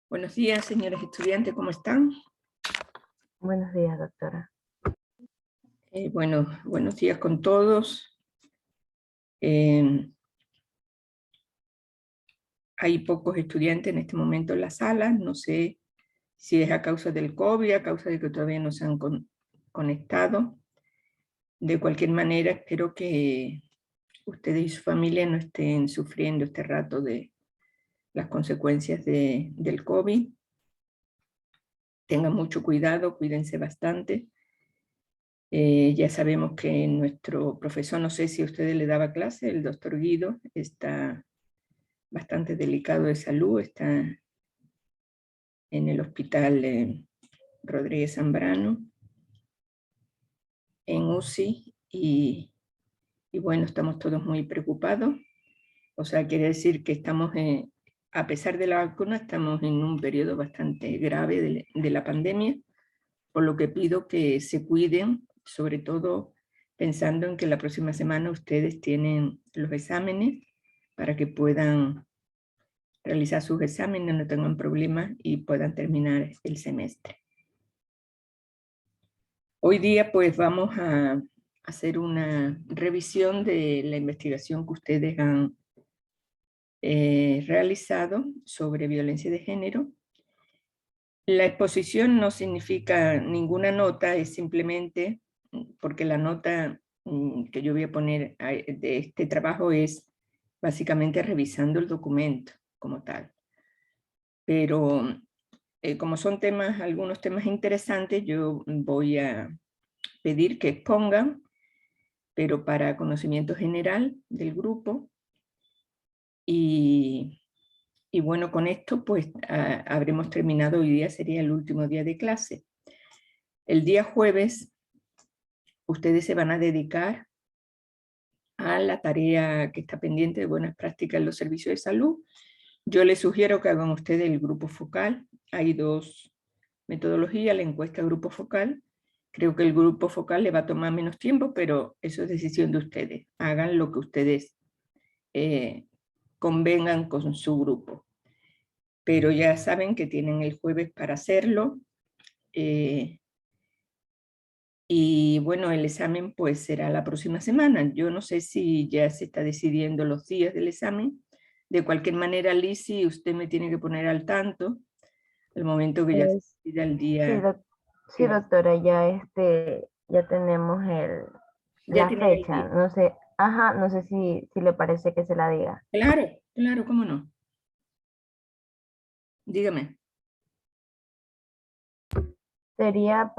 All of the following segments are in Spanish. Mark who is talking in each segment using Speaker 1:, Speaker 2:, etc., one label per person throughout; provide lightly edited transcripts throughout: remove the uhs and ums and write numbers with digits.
Speaker 1: Buenos días, señores estudiantes, ¿cómo están?
Speaker 2: Buenos días, doctora.
Speaker 1: Buenos días con todos. Hay pocos estudiantes en este momento en la sala, no sé si es a causa del COVID, a causa de que todavía no se han conectado. De cualquier manera, espero que ustedes y su familia no estén sufriendo este rato de las consecuencias del COVID. Tengan mucho cuidado, cuídense bastante. Ya sabemos que nuestro profesor, no sé si a ustedes le daba clase, el doctor Guido, está bastante delicado de salud, está en el hospital Rodríguez Zambrano, en UCI, y bueno, estamos todos muy preocupados. O sea, quiere decir que estamos, a pesar de la vacuna, estamos en un periodo bastante grave de la pandemia, por lo que pido que se cuiden, sobre todo pensando en que la próxima semana ustedes tienen los exámenes para que puedan realizar sus exámenes, no tengan problemas y puedan terminar el semestre. Hoy día pues vamos a hacer una revisión de la investigación que ustedes han realizado sobre violencia de género. La exposición no significa ninguna nota, es simplemente porque la nota que yo voy a poner de este trabajo es básicamente revisando el documento como tal. Pero como son temas, algunos temas interesantes, yo voy a pedir que expongan, pero para conocimiento general del grupo. Y bueno, con esto pues habremos terminado. Hoy día sería el último día de clase. El día jueves ustedes se van a dedicar a la tarea que está pendiente de buenas prácticas en los servicios de salud. Yo les sugiero que hagan ustedes el grupo focal. Hay dos metodologías, la encuesta grupo focal. Creo que el grupo focal le va a tomar menos tiempo, pero eso es decisión de ustedes. Hagan lo que ustedes convengan con su grupo. Pero ya saben que tienen el jueves para hacerlo. Y bueno, el examen pues será la próxima semana. Yo no sé si ya se está decidiendo los días del examen. De cualquier manera, Lizzy, usted me tiene que poner al tanto el momento que ya se
Speaker 2: Es-
Speaker 1: decida el
Speaker 2: sí,
Speaker 1: día.
Speaker 2: sí, doctora, ya tenemos
Speaker 1: Ya
Speaker 2: la
Speaker 1: tienen el
Speaker 2: fecha.
Speaker 1: día.
Speaker 2: No sé, ajá, no sé si le parece que se la diga.
Speaker 1: Claro, claro, cómo no. Dígame.
Speaker 2: Sería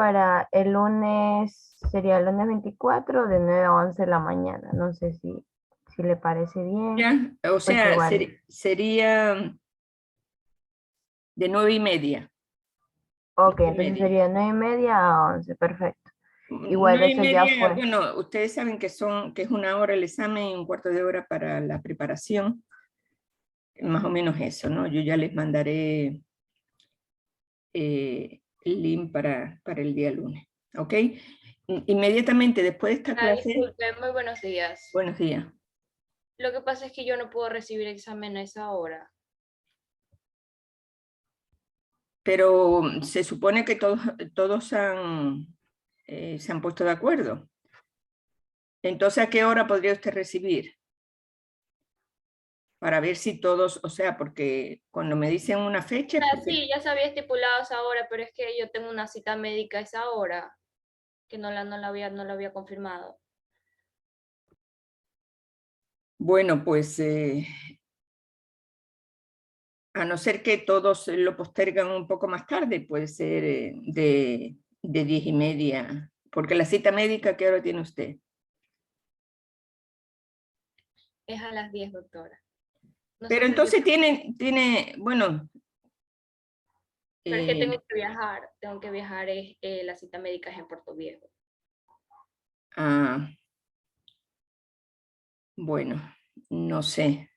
Speaker 2: el lunes 24 de 9 a 11 de la mañana. No sé si le parece bien,
Speaker 1: Ya, o
Speaker 2: pues
Speaker 1: sea,
Speaker 2: igual.
Speaker 1: sería de 9:30.
Speaker 2: Ok,
Speaker 1: nueve y
Speaker 2: entonces
Speaker 1: media.
Speaker 2: sería 9:30 a 11, perfecto. Igual
Speaker 1: Nueve y
Speaker 2: eso ya
Speaker 1: media,
Speaker 2: fue.
Speaker 1: bueno, ustedes saben que es una hora el examen y un cuarto de hora para la preparación. Más o menos eso, ¿no? Yo ya les mandaré el link para el día lunes, ¿ok? Inmediatamente después de esta clase.
Speaker 3: Disculpe, muy buenos días.
Speaker 1: Buenos días.
Speaker 3: Lo que pasa es que yo no puedo recibir examen a esa hora.
Speaker 1: Pero se supone que todos se han puesto de acuerdo. Entonces, ¿a qué hora podría usted recibir? Para ver si todos, o sea, porque cuando me dicen una fecha,
Speaker 3: Sí, ya se había estipulado esa hora, pero es que yo tengo una cita médica a esa hora, que no la había confirmado.
Speaker 1: bueno, pues a no ser que todos lo postergan un poco más tarde, puede ser de 10:30, porque la cita médica, ¿qué hora tiene usted?
Speaker 3: Es a las 10, doctora. No
Speaker 1: Pero
Speaker 3: sé si
Speaker 1: entonces bueno.
Speaker 3: pero es que tengo que viajar, la cita médica es en Puerto Viejo.
Speaker 1: Ah, bueno, no sé.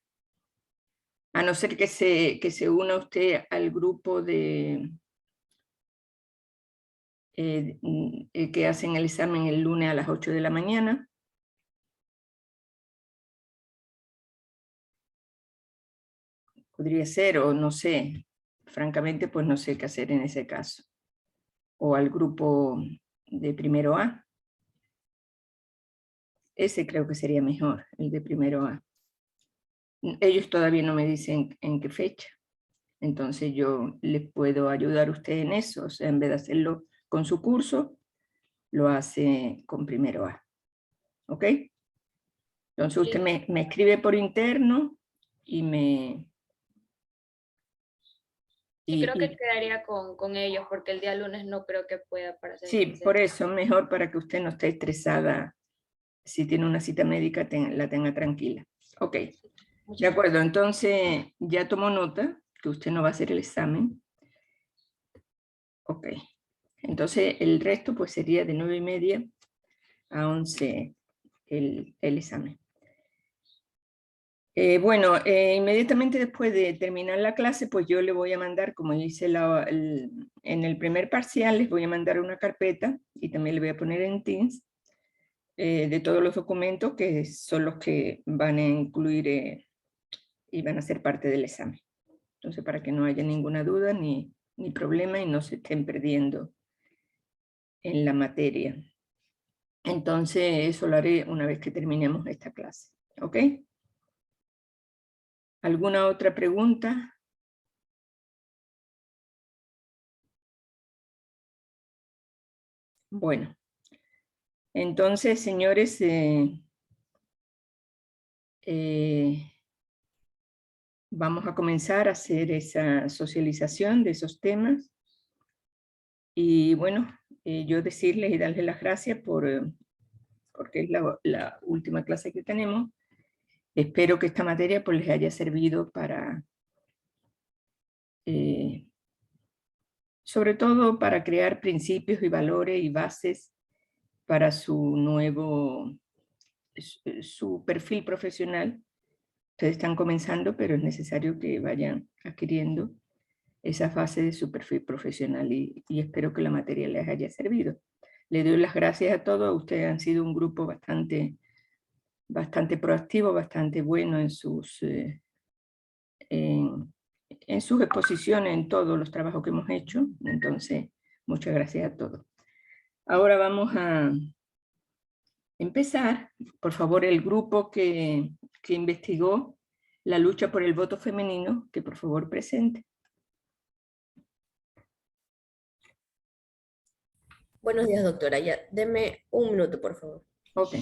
Speaker 1: A no ser que se una usted al grupo que hacen el examen el lunes a las 8 de la mañana. Podría ser, o no sé, francamente, pues no sé qué hacer en ese caso. O al grupo de primero A. Ese creo que sería mejor, el de primero A. Ellos todavía no me dicen en qué fecha. Entonces yo les puedo ayudar a usted en eso. O sea, en vez de hacerlo con su curso, lo hace con primero A. ¿Ok? Entonces usted me escribe por interno y me...
Speaker 3: Sí, creo que quedaría con ellos, porque el día lunes no creo que pueda para ser
Speaker 1: Sí, por eso, mejor para que usted no esté estresada. Si tiene una cita médica, la tenga tranquila. Ok, de acuerdo. Entonces ya tomó nota que usted no va a hacer el examen. Ok, entonces el resto pues sería de 9:30 a 11 el examen. Bueno, inmediatamente después de terminar la clase, pues yo le voy a mandar, como hice en el primer parcial, les voy a mandar una carpeta y también le voy a poner en Teams de todos los documentos que son los que van a incluir y van a ser parte del examen. Entonces, para que no haya ninguna duda ni problema y no se estén perdiendo en la materia. Entonces, eso lo haré una vez que terminemos esta clase. ¿Ok? ¿Alguna otra pregunta? Bueno, entonces, señores, vamos a comenzar a hacer esa socialización de esos temas. Y bueno, yo decirles y darles las gracias porque es la última clase que tenemos. Espero que esta materia pues, les haya servido para, sobre todo para crear principios y valores y bases para su perfil profesional. Ustedes están comenzando, pero es necesario que vayan adquiriendo esa fase de su perfil profesional y espero que la materia les haya servido. Le doy las gracias a todos. Ustedes han sido un grupo bastante proactivo, bastante bueno en sus exposiciones, en todos los trabajos que hemos hecho. Entonces, muchas gracias a todos. Ahora vamos a empezar. Por favor, el grupo que investigó la lucha por el voto femenino, que por favor presente.
Speaker 4: Buenos días, doctora. Ya, deme un minuto, por favor.
Speaker 1: Ok.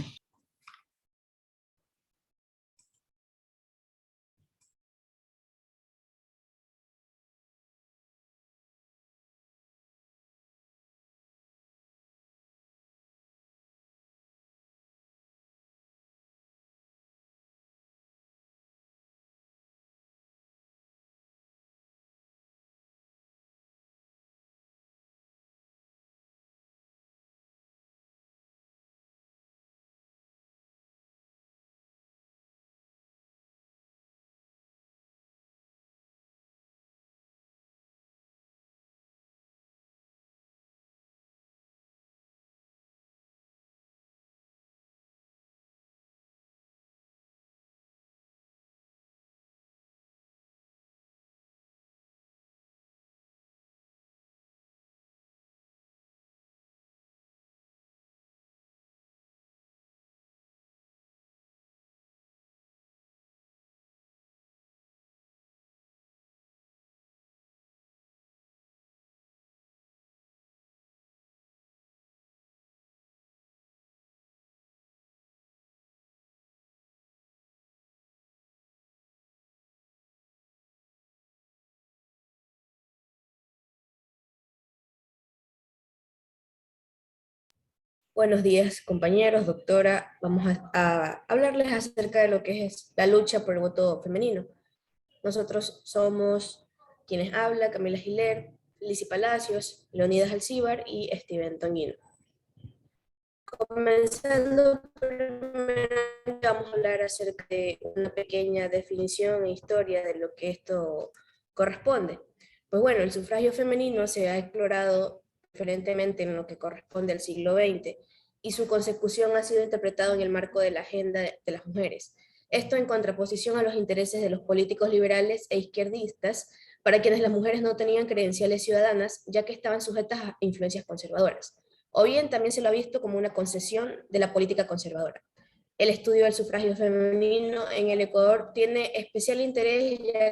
Speaker 4: Buenos días, compañeros, doctora. Vamos a hablarles acerca de lo que es la lucha por el voto femenino. Nosotros somos quienes habla, Camila Giler, Lizzy Palacios, Leonidas Alcíbar y Steven Tonguino. Comenzando, primeramente vamos a hablar acerca de una pequeña definición e historia de lo que esto corresponde. Pues bueno, el sufragio femenino se ha explorado diferentemente en lo que corresponde al siglo XX y su consecución ha sido interpretado en el marco de la agenda de las mujeres. Esto en contraposición a los intereses de los políticos liberales e izquierdistas para quienes las mujeres no tenían credenciales ciudadanas, ya que estaban sujetas a influencias conservadoras. O bien también se lo ha visto como una concesión de la política conservadora. El estudio del sufragio femenino en el Ecuador tiene especial interés, ya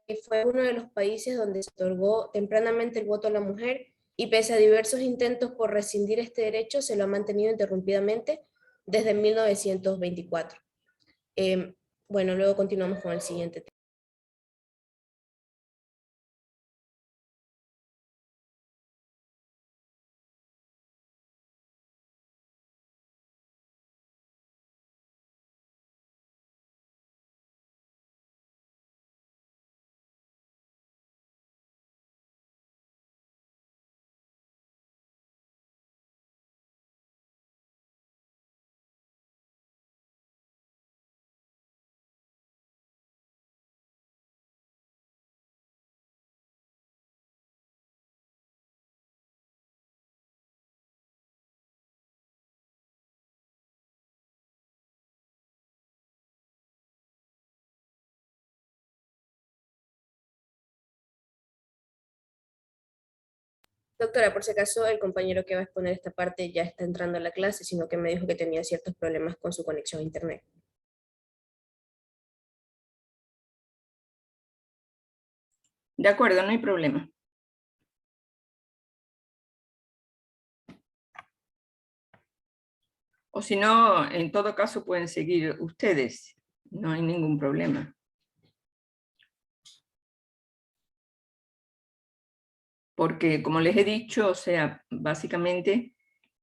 Speaker 4: que fue uno de los países donde se otorgó tempranamente el voto a la mujer, y pese a diversos intentos por rescindir este derecho, se lo ha mantenido interrumpidamente desde 1924. Bueno, luego continuamos con el siguiente tema. Doctora, por si acaso el compañero que va a exponer esta parte ya está entrando a la clase, sino que me dijo que tenía ciertos problemas con su conexión a internet.
Speaker 1: De acuerdo, no hay problema. O si no, en todo caso pueden seguir ustedes. No hay ningún problema. Porque, como les he dicho, o sea, básicamente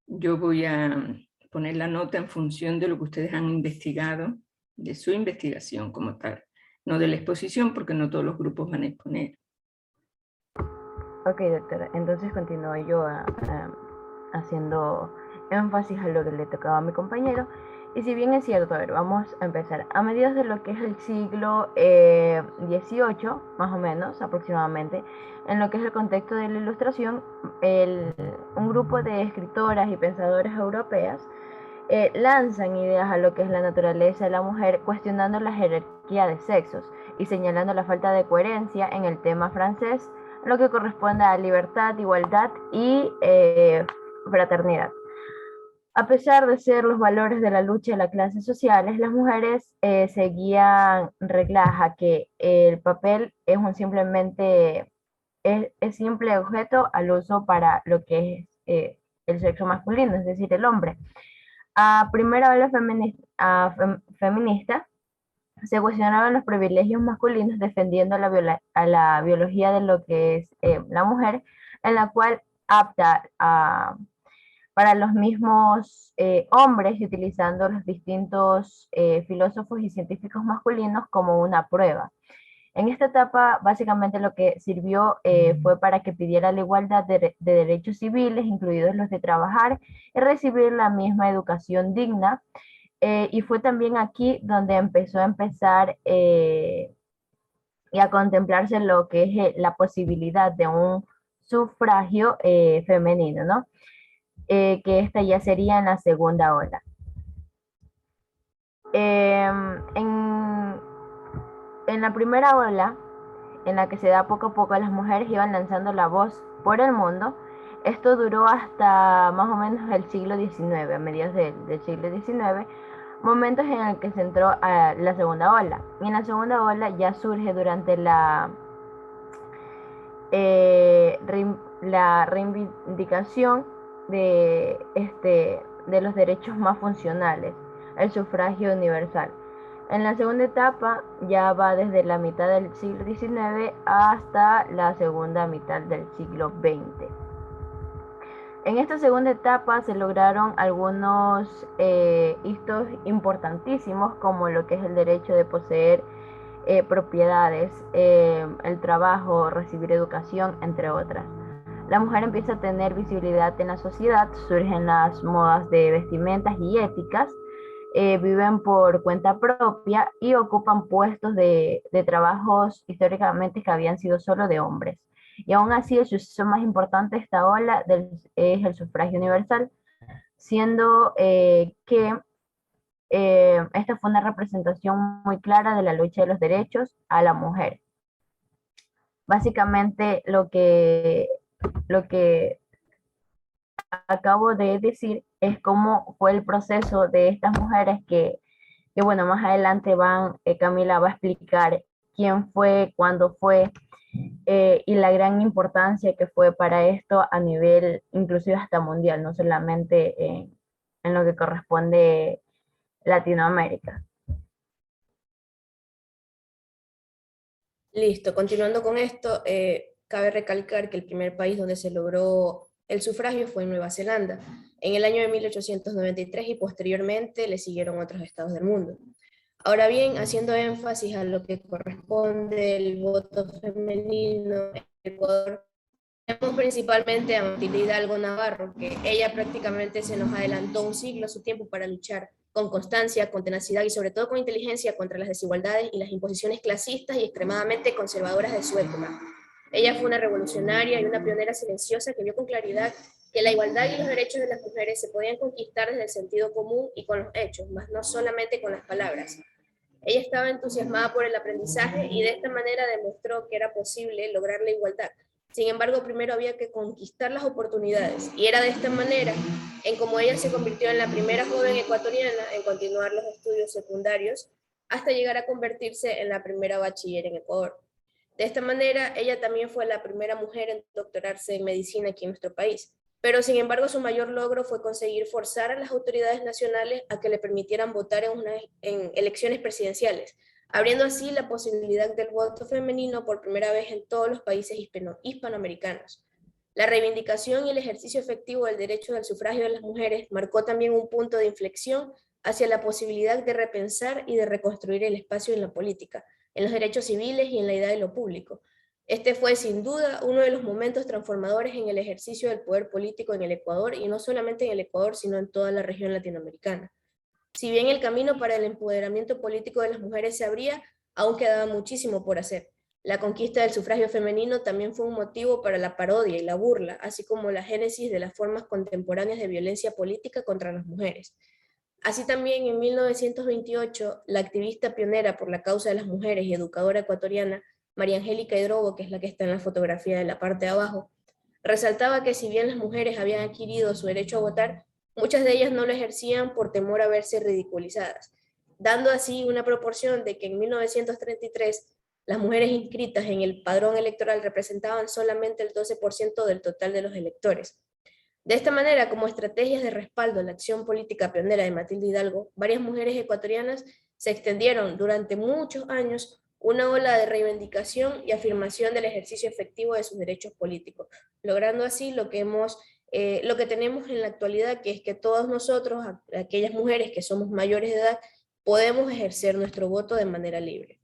Speaker 1: yo voy a poner la nota en función de lo que ustedes han investigado, de su investigación como tal. No de la exposición, porque no todos los grupos van a exponer.
Speaker 2: Ok, doctora, entonces continúo yo haciendo énfasis a lo que le tocaba a mi compañero. Y si bien es cierto, a ver, vamos a empezar. A mediados de lo que es el siglo XVIII, más o menos, aproximadamente, en lo que es el contexto de la Ilustración, un grupo de escritoras y pensadoras europeas lanzan ideas a lo que es la naturaleza de la mujer, cuestionando la jerarquía de sexos y señalando la falta de coherencia en el tema francés, lo que corresponde a libertad, igualdad y fraternidad. A pesar de ser los valores de la lucha de las clases sociales, las mujeres seguían regladas a que el papel es es simple objeto al uso para lo que es el sexo masculino, es decir, el hombre. A primera ola feminista se cuestionaban los privilegios masculinos defendiendo a la biología de lo que es la mujer, en la cual apta para los mismos hombres y utilizando los distintos filósofos y científicos masculinos como una prueba. En esta etapa, básicamente lo que sirvió fue para que pidiera la igualdad de derechos civiles, incluidos los de trabajar y recibir la misma educación digna. Y fue también aquí donde empezó a empezar y a contemplarse lo que es la posibilidad de un sufragio femenino, ¿no? Que esta ya sería en la segunda ola. En la primera ola, en la que se da poco a poco, las mujeres iban lanzando la voz por el mundo. Esto duró hasta más o menos el siglo XIX, a mediados del siglo XIX, momentos en el que se entró a la segunda ola. Y en la segunda ola ya surge durante la reivindicación de los derechos más funcionales, el sufragio universal. En la segunda etapa ya va desde la mitad del siglo XIX hasta la segunda mitad del siglo XX. En esta segunda etapa se lograron algunos hitos importantísimos, como lo que es el derecho de poseer propiedades, el trabajo, recibir educación, entre otras. La mujer empieza a tener visibilidad en la sociedad, surgen las modas de vestimentas y éticas, viven por cuenta propia y ocupan puestos de trabajos históricamente que habían sido solo de hombres. Y aún así el suceso más importante de esta ola es el sufragio universal, siendo que esta fue una representación muy clara de la lucha de los derechos a la mujer. Básicamente lo que acabo de decir es cómo fue el proceso de estas mujeres que bueno, más adelante Camila va a explicar quién fue, cuándo fue, y la gran importancia que fue para esto a nivel inclusive hasta mundial, no solamente en lo que corresponde Latinoamérica.
Speaker 4: Listo, continuando con esto, cabe recalcar que el primer país donde se logró el sufragio fue en Nueva Zelanda, en el año de 1893 y posteriormente le siguieron otros estados del mundo. Ahora bien, haciendo énfasis a lo que corresponde el voto femenino en Ecuador, tenemos principalmente a Matilde Hidalgo Navarro, que ella prácticamente se nos adelantó un siglo a su tiempo para luchar con constancia, con tenacidad y sobre todo con inteligencia contra las desigualdades y las imposiciones clasistas y extremadamente conservadoras de su época. Ella fue una revolucionaria y una pionera silenciosa que vio con claridad que la igualdad y los derechos de las mujeres se podían conquistar desde el sentido común y con los hechos, más no solamente con las palabras. Ella estaba entusiasmada por el aprendizaje y de esta manera demostró que era posible lograr la igualdad. Sin embargo, primero había que conquistar las oportunidades y era de esta manera en cómo ella se convirtió en la primera joven ecuatoriana en continuar los estudios secundarios hasta llegar a convertirse en la primera bachiller en Ecuador. De esta manera, ella también fue la primera mujer en doctorarse en medicina aquí en nuestro país. Pero sin embargo su mayor logro fue conseguir forzar a las autoridades nacionales a que le permitieran votar en elecciones presidenciales, abriendo así la posibilidad del voto femenino por primera vez en todos los países hispanoamericanos. La reivindicación y el ejercicio efectivo del derecho del sufragio de las mujeres marcó también un punto de inflexión hacia la posibilidad de repensar y de reconstruir el espacio en la política, en los derechos civiles y en la idea de lo público. Este fue sin duda uno de los momentos transformadores en el ejercicio del poder político en el Ecuador, y no solamente en el Ecuador, sino en toda la región latinoamericana. Si bien el camino para el empoderamiento político de las mujeres se abría, aún quedaba muchísimo por hacer. La conquista del sufragio femenino también fue un motivo para la parodia y la burla, así como la génesis de las formas contemporáneas de violencia política contra las mujeres. Así también en 1928, la activista pionera por la causa de las mujeres y educadora ecuatoriana, María Angélica Hidrobo, que es la que está en la fotografía de la parte de abajo, resaltaba que si bien las mujeres habían adquirido su derecho a votar, muchas de ellas no lo ejercían por temor a verse ridiculizadas, dando así una proporción de que en 1933 las mujeres inscritas en el padrón electoral representaban solamente el 12% del total de los electores. De esta manera, como estrategias de respaldo a la acción política pionera de Matilde Hidalgo, varias mujeres ecuatorianas se extendieron durante muchos años una ola de reivindicación y afirmación del ejercicio efectivo de sus derechos políticos, logrando así lo que tenemos en la actualidad, que es que todos nosotros, aquellas mujeres que somos mayores de edad, podemos ejercer nuestro voto de manera libre.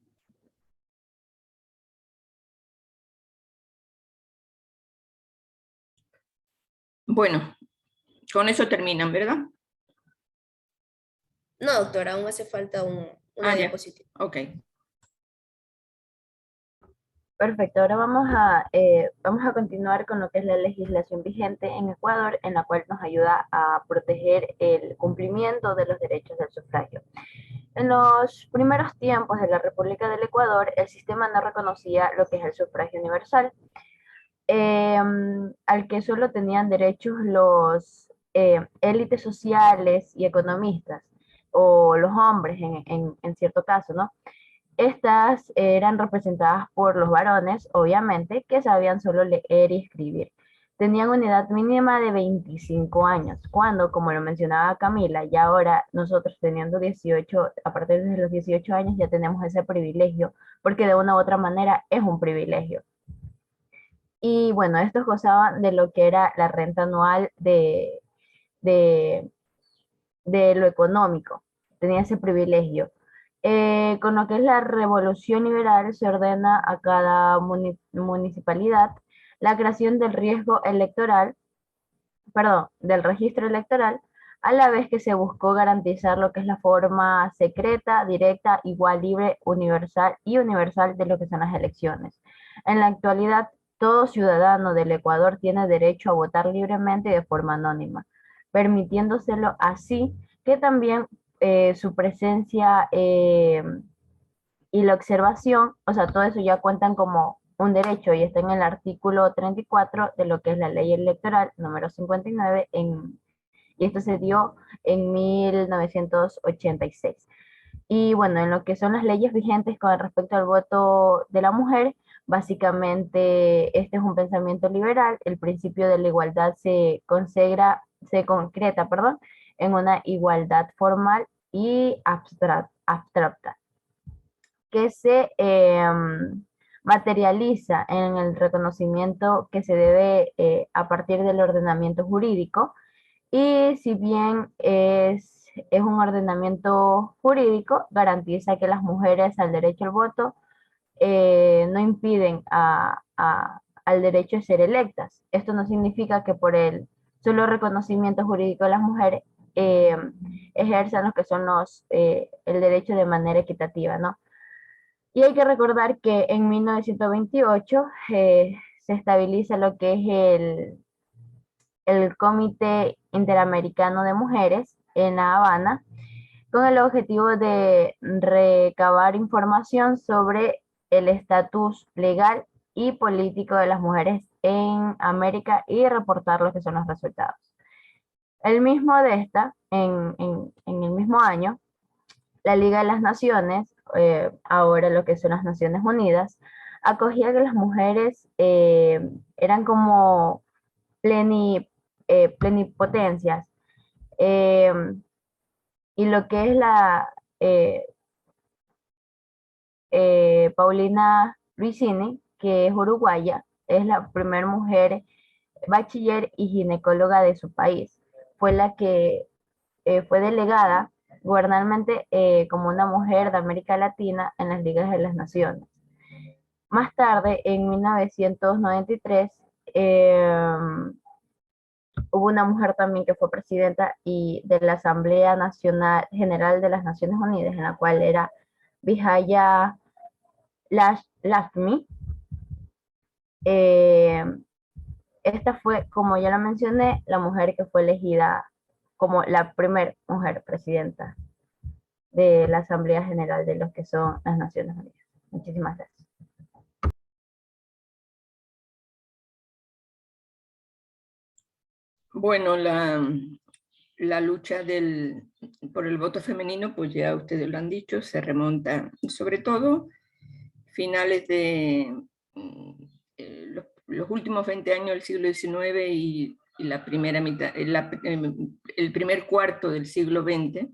Speaker 1: Bueno, con eso terminan, ¿verdad?
Speaker 4: No, doctora, aún hace falta una diapositiva.
Speaker 1: Ok.
Speaker 2: Perfecto, ahora vamos a continuar con lo que es la legislación vigente en Ecuador, en la cual nos ayuda a proteger el cumplimiento de los derechos del sufragio. En los primeros tiempos de la República del Ecuador, el sistema no reconocía lo que es el sufragio universal, al que solo tenían derechos los élites sociales y economistas, o los hombres en cierto caso, ¿no? Estas eran representadas por los varones, obviamente, que sabían solo leer y escribir. Tenían una edad mínima de 25 años, cuando, como lo mencionaba Camila, ya ahora nosotros teniendo 18, a partir de los 18 años ya tenemos ese privilegio, porque de una u otra manera es un privilegio. Y bueno, estos gozaban de lo que era la renta anual de, de lo económico, tenía ese privilegio. Con lo que es la revolución liberal se ordena a cada municipalidad la creación del riesgo electoral, perdón, del registro electoral, a la vez que se buscó garantizar lo que es la forma secreta, directa, igual, libre, universal y universal de lo que son las elecciones. En la actualidad, todo ciudadano del Ecuador tiene derecho a votar libremente y de forma anónima, permitiéndoselo así que también su presencia y la observación, o sea, todo eso ya cuentan como un derecho y está en el artículo 34 de lo que es la ley electoral número 59 y esto se dio en 1986. Y bueno, en lo que son las leyes vigentes con respecto al voto de la mujer, básicamente este es un pensamiento liberal. El principio de la igualdad se concreta, en una igualdad formal y abstracta, que se materializa en el reconocimiento que se debe a partir del ordenamiento jurídico. Y si bien es un ordenamiento jurídico, garantiza que las mujeres al derecho al voto no impiden al derecho de ser electas. Esto no significa que por el solo reconocimiento jurídico de las mujeres ejerzan lo que son el derecho de manera equitativa, ¿no? Y hay que recordar que en 1928 se estabiliza lo que es el Comité Interamericano de Mujeres en La Habana, con el objetivo de recabar información sobre el estatus legal y político de las mujeres en América y reportar lo que son los resultados. En el mismo año, la Liga de las Naciones, ahora lo que son las Naciones Unidas, acogía que las mujeres eran como plenipotencias. Y lo que es Paulina Luisini, que es uruguaya, es la primera mujer bachiller y ginecóloga de su país. Fue la que fue delegada gubernamentalmente como una mujer de América Latina en las Ligas de las Naciones. Más tarde, en 1993, hubo una mujer también que fue presidenta de la Asamblea Nacional General de las Naciones Unidas, en la cual era Vijaya Lakshmi. Esta fue, como ya la mencioné, la mujer que fue elegida como la primera mujer presidenta de la Asamblea General de los que son las Naciones Unidas. Muchísimas gracias.
Speaker 1: Bueno, la lucha por el voto femenino, pues ya ustedes lo han dicho, se remonta sobre todo finales de los últimos 20 años del siglo XIX y la primera mitad, el primer cuarto del siglo XX,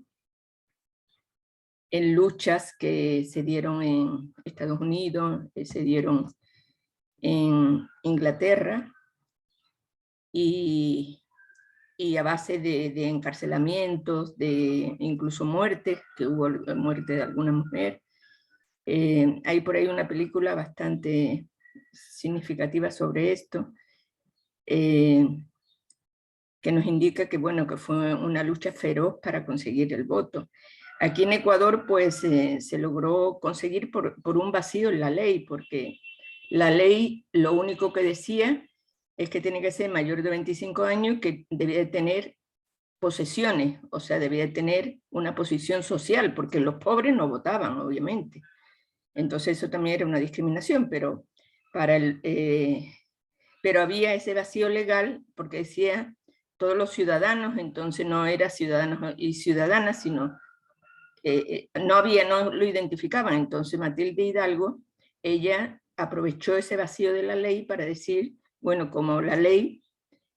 Speaker 1: en luchas que se dieron en Estados Unidos, se dieron en Inglaterra, y a base de encarcelamientos, de incluso muertes, que hubo muerte de alguna mujer. Hay por ahí una película bastante significativa sobre esto, que nos indica que, bueno, que fue una lucha feroz para conseguir el voto. Aquí en Ecuador, pues, se logró conseguir por un vacío en la ley, porque la ley lo único que decía es que tiene que ser mayor de 25 años y que debía de tener posesiones, o sea, debía de tener una posición social, porque los pobres no votaban, obviamente. Entonces eso también era una discriminación, pero había ese vacío legal porque decía todos los ciudadanos, entonces no era ciudadanos y ciudadanas, sino no lo identificaban. Entonces Matilde Hidalgo, ella aprovechó ese vacío de la ley para decir, bueno, como la ley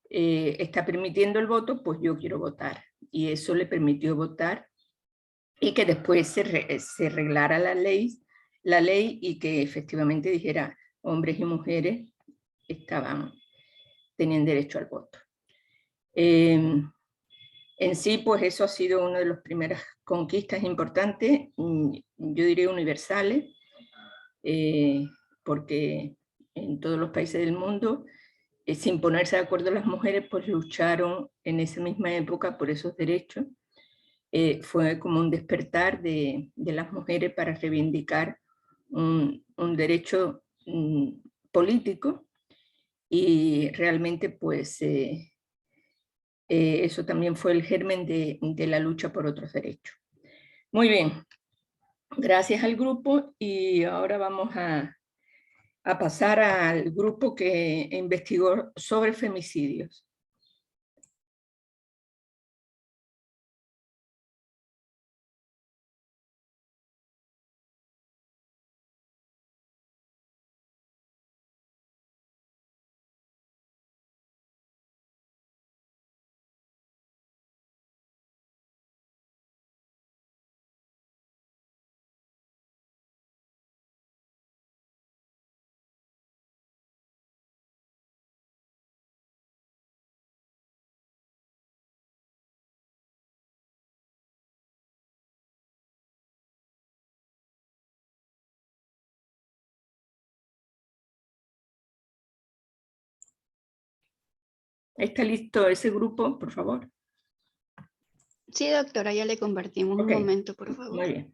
Speaker 1: está permitiendo el voto, pues yo quiero votar. Y eso le permitió votar y que después se reglara la ley y que efectivamente dijera hombres y mujeres tenían derecho al voto. En sí, pues eso ha sido una de las primeras conquistas importantes, yo diría universales, porque en todos los países del mundo, sin ponerse de acuerdo las mujeres, pues lucharon en esa misma época por esos derechos. Fue como un despertar de las mujeres para reivindicar un derecho político, y realmente pues eso también fue el germen de la lucha por otros derechos. Muy bien, gracias al grupo, y ahora vamos a a pasar al grupo que investigó sobre femicidios. ¿Está listo ese grupo, por favor?
Speaker 5: Sí, doctora, ya le compartimos.
Speaker 1: Ok.
Speaker 5: Un momento, por favor.
Speaker 1: Muy bien.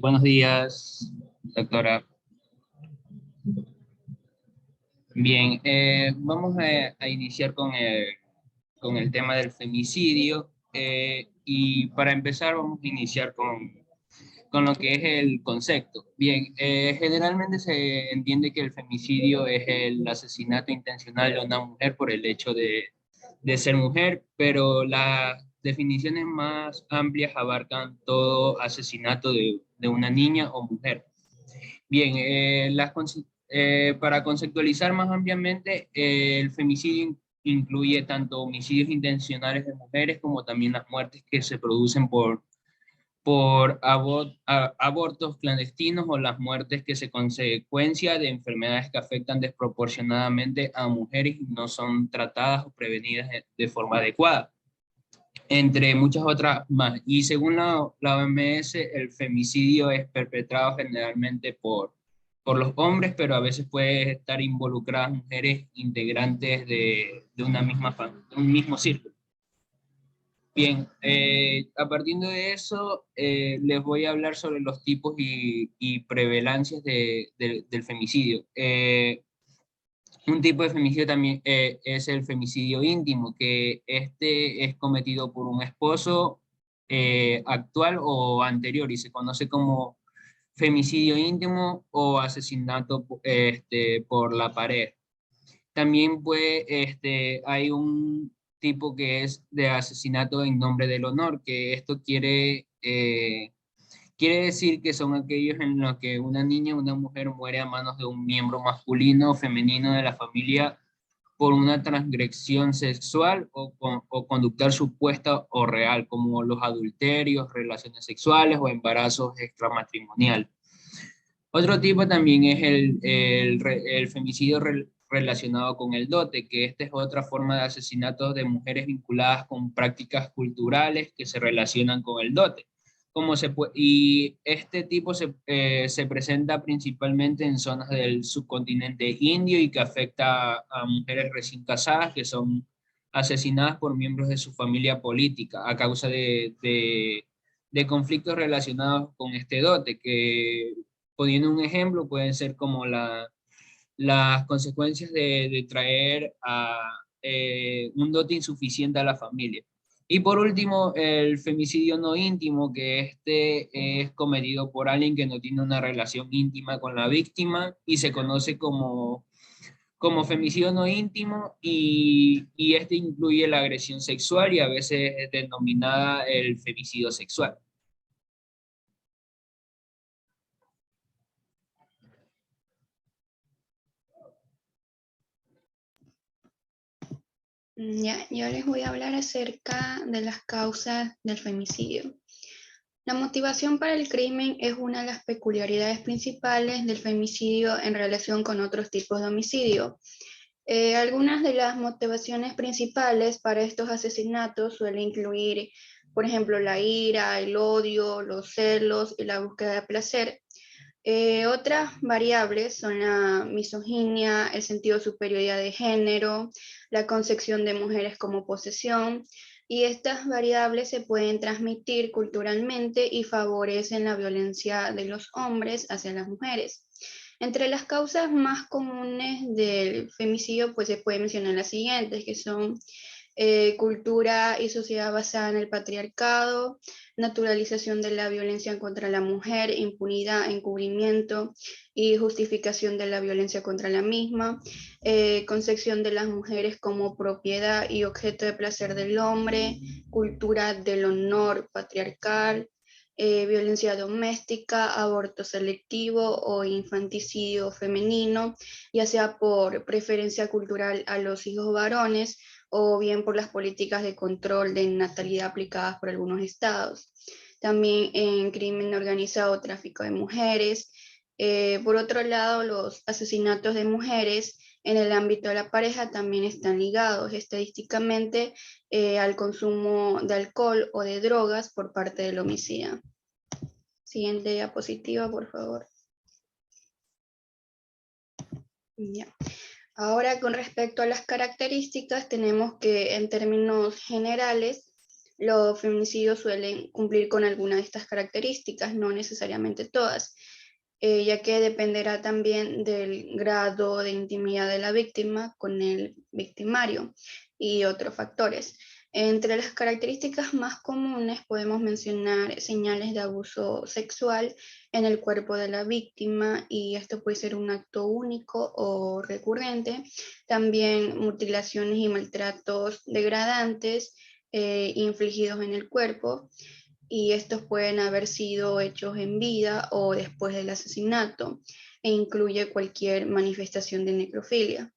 Speaker 6: Buenos días, doctora. Bien, vamos a iniciar con el tema del femicidio y para empezar vamos a iniciar con lo que es el concepto. Bien, generalmente se entiende que el femicidio es el asesinato intencional de una mujer por el hecho de ser mujer, pero las definiciones más amplias abarcan todo asesinato de una niña o mujer. Bien, para conceptualizar más ampliamente, el femicidio incluye tanto homicidios intencionales de mujeres como también las muertes que se producen por abortos clandestinos o las muertes que se consecuencia de enfermedades que afectan desproporcionadamente a mujeres y no son tratadas o prevenidas de forma adecuada, entre muchas otras más. Y según la OMS, el femicidio es perpetrado generalmente por los hombres, pero a veces puede estar involucradas mujeres integrantes de una de un mismo círculo. Bien, a partir de eso, les voy a hablar sobre los tipos y prevalencias del femicidio. Un tipo de femicidio también es el femicidio íntimo, que este es cometido por un esposo actual o anterior y se conoce como femicidio íntimo o asesinato por la pared. También hay un tipo que es de asesinato en nombre del honor, que esto quiere decir que son aquellos en los que una niña o una mujer muere a manos de un miembro masculino o femenino de la familia por una transgresión sexual o conductual supuesta o real, como los adulterios, relaciones sexuales o embarazos extramatrimoniales. Otro tipo también es el femicidio relacionado con el dote, que esta es otra forma de asesinato de mujeres vinculadas con prácticas culturales que se relacionan con el dote. Y este tipo se presenta principalmente en zonas del subcontinente indio y que afecta a mujeres recién casadas que son asesinadas por miembros de su familia política a causa de conflictos relacionados con este dote, que poniendo un ejemplo pueden ser como las consecuencias de traer un dote insuficiente a la familia. Y por último, el femicidio no íntimo, que es cometido por alguien que no tiene una relación íntima con la víctima y se conoce como femicidio no íntimo y este incluye la agresión sexual y a veces es denominada el femicidio sexual.
Speaker 5: Ya, yo les voy a hablar acerca de las causas del femicidio. La motivación para el crimen es una de las peculiaridades principales del femicidio en relación con otros tipos de homicidio. Algunas de las motivaciones principales para estos asesinatos suelen incluir, por ejemplo, la ira, el odio, los celos y la búsqueda de placer. Otras variables son la misoginia, el sentido de superioridad de género, la concepción de mujeres como posesión, y estas variables se pueden transmitir culturalmente y favorecen la violencia de los hombres hacia las mujeres. Entre las causas más comunes del femicidio, pues se puede mencionar las siguientes, que son cultura y sociedad basada en el patriarcado, naturalización de la violencia contra la mujer, impunidad, encubrimiento y justificación de la violencia contra la misma, concepción de las mujeres como propiedad y objeto de placer del hombre, cultura del honor patriarcal, violencia doméstica, aborto selectivo o infanticidio femenino, ya sea por preferencia cultural a los hijos varones o bien por las políticas de control de natalidad aplicadas por algunos estados. También en crimen organizado, tráfico de mujeres. Por otro lado, los asesinatos de mujeres en el ámbito de la pareja también están ligados estadísticamente al consumo de alcohol o de drogas por parte del homicida. Siguiente diapositiva, por favor. Ya. Ahora, con respecto a las características, tenemos que en términos generales, los feminicidios suelen cumplir con alguna de estas características, no necesariamente todas, ya que dependerá también del grado de intimidad de la víctima con el victimario y otros factores. Entre las características más comunes podemos mencionar señales de abuso sexual en el cuerpo de la víctima, y esto puede ser un acto único o recurrente. También mutilaciones y maltratos degradantes infligidos en el cuerpo, y estos pueden haber sido hechos en vida o después del asesinato, e incluye cualquier manifestación de necrofilia.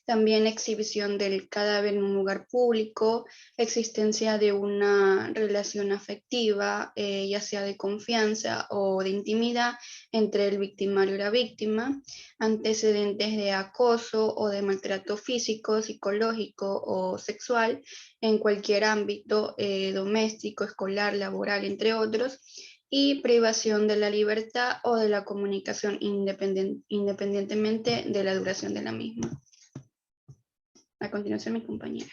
Speaker 5: También exhibición del cadáver en un lugar público, existencia de una relación afectiva, ya sea de confianza o de intimidad entre el victimario y la víctima, antecedentes de acoso o de maltrato físico, psicológico o sexual en cualquier ámbito, doméstico, escolar, laboral, entre otros, y privación de la libertad o de la comunicación independientemente de la duración de la misma. A continuación, mi compañera.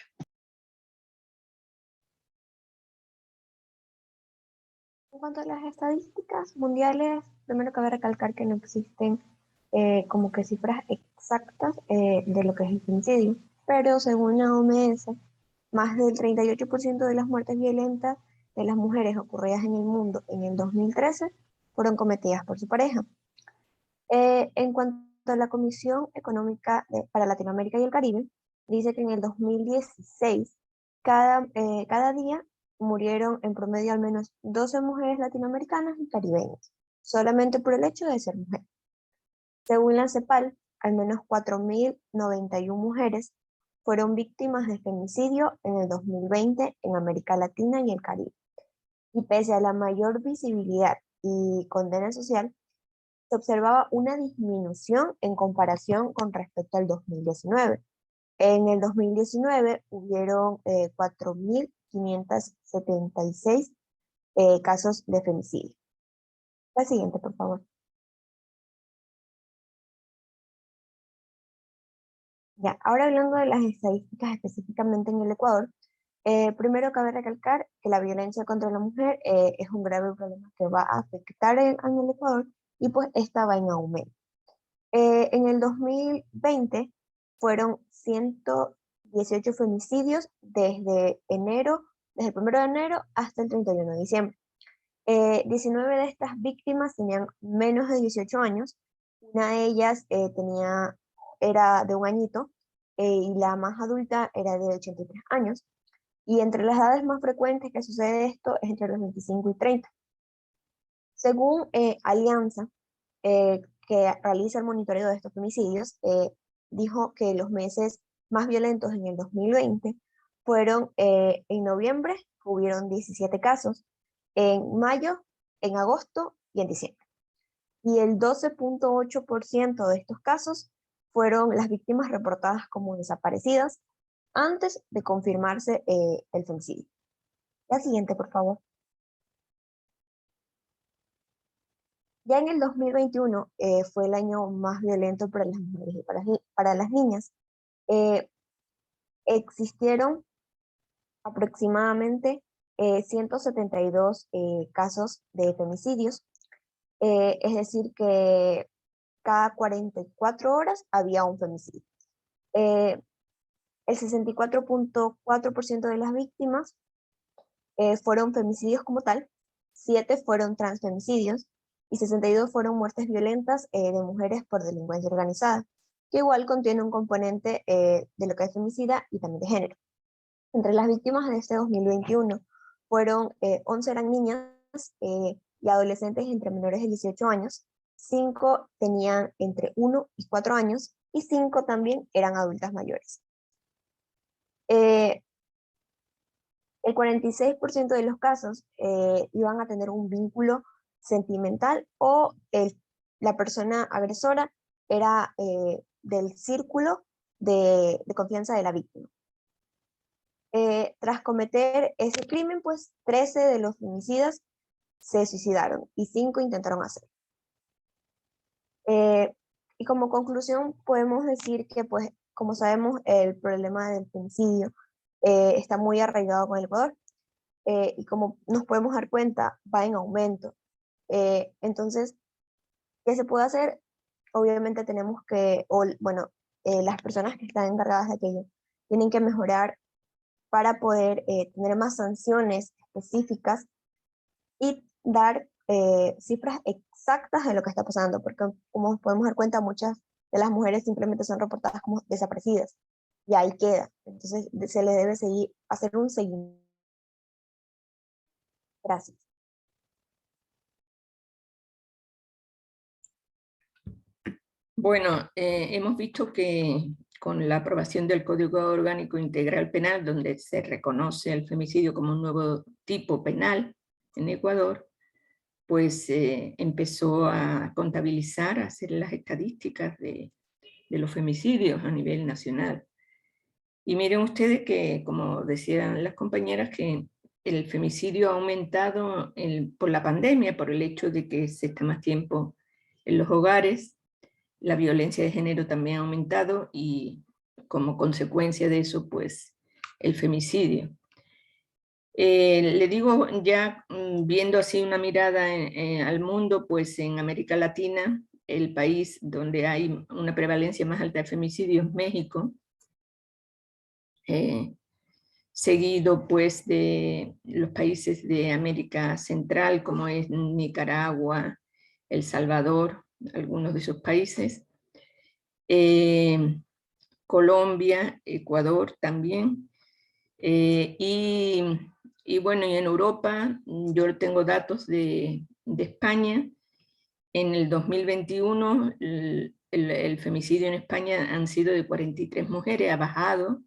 Speaker 7: En cuanto a las estadísticas mundiales, primero cabe recalcar que no existen como que cifras exactas de lo que es el femicidio, pero según la OMS, más del 38% de las muertes violentas de las mujeres ocurridas en el mundo en el 2013 fueron cometidas por su pareja. En cuanto a la Comisión Económica para Latinoamérica y el Caribe, dice que en el 2016 cada día murieron en promedio al menos 12 mujeres latinoamericanas y caribeñas, solamente por el hecho de ser mujeres. Según la CEPAL, al menos 4.091 mujeres fueron víctimas de femicidio en el 2020 en América Latina y el Caribe. Y pese a la mayor visibilidad y condena social, se observaba una disminución en comparación con respecto al 2019. En el 2019 hubieron 4.576 casos de femicidio. La siguiente, por favor. Ya, ahora hablando de las estadísticas específicamente en el Ecuador, primero cabe recalcar que la violencia contra la mujer es un grave problema que va a afectar en el Ecuador, y pues esta va en aumento. En el 2020 fueron 118 femicidios desde el 1 de enero hasta el 31 de diciembre. 19 de estas víctimas tenían menos de 18 años, una de ellas era de 1 añito, y la más adulta era de 83 años, y entre las edades más frecuentes que sucede esto es entre los 25 y 30. Según Alianza, que realiza el monitoreo de estos femicidios, dijo que los meses más violentos en el 2020 fueron en noviembre, hubieron 17 casos, en mayo en agosto y en diciembre. Y el 12.8% de estos casos fueron las víctimas reportadas como desaparecidas antes de confirmarse el femicidio. La siguiente, por favor. Ya en el 2021 fue el año más violento para las mujeres y para las niñas. Existieron aproximadamente 172 casos de femicidios, es decir que cada 44 horas había un femicidio. El 64.4% de las víctimas fueron femicidios como tal, 7 fueron transfemicidios y 62 fueron muertes violentas de mujeres por delincuencia organizada, que igual contiene un componente de lo que es femicida y también de género. Entre las víctimas de este 2021 fueron 11 eran niñas y adolescentes entre menores de 18 años, 5 tenían entre 1 y 4 años y 5 también eran adultas mayores. El 46% de los casos iban a tener un vínculo sentimental o la persona agresora era del círculo de confianza de la víctima. Tras cometer ese crimen, pues 13 de los femicidas se suicidaron y 5 intentaron hacerlo. Y como conclusión podemos decir que, pues, como sabemos, el problema del femicidio está muy arraigado con el Ecuador y como nos podemos dar cuenta, va en aumento. Entonces, ¿qué se puede hacer? Obviamente tenemos que, las personas que están encargadas de aquello tienen que mejorar para poder tener más sanciones específicas y dar cifras exactas de lo que está pasando, porque como podemos dar cuenta, muchas de las mujeres simplemente son reportadas como desaparecidas, y ahí queda. Entonces se le debe hacer un seguimiento. Gracias.
Speaker 1: Bueno, hemos visto que con la aprobación del Código Orgánico Integral Penal, donde se reconoce el femicidio como un nuevo tipo penal en Ecuador, pues empezó a contabilizar, a hacer las estadísticas de los femicidios a nivel nacional. Y miren ustedes que, como decían las compañeras, que el femicidio ha aumentado por la pandemia, por el hecho de que se está más tiempo en los hogares. La violencia de género también ha aumentado y como consecuencia de eso, pues, el femicidio. Le digo, ya viendo así una mirada al mundo, pues en América Latina, el país donde hay una prevalencia más alta de femicidios es México, seguido pues de los países de América Central, como es Nicaragua, El Salvador, algunos de esos países, Colombia, Ecuador también, y bueno, y en Europa, yo tengo datos de España. En el 2021, el femicidio en España han sido de 43 mujeres, ha bajado.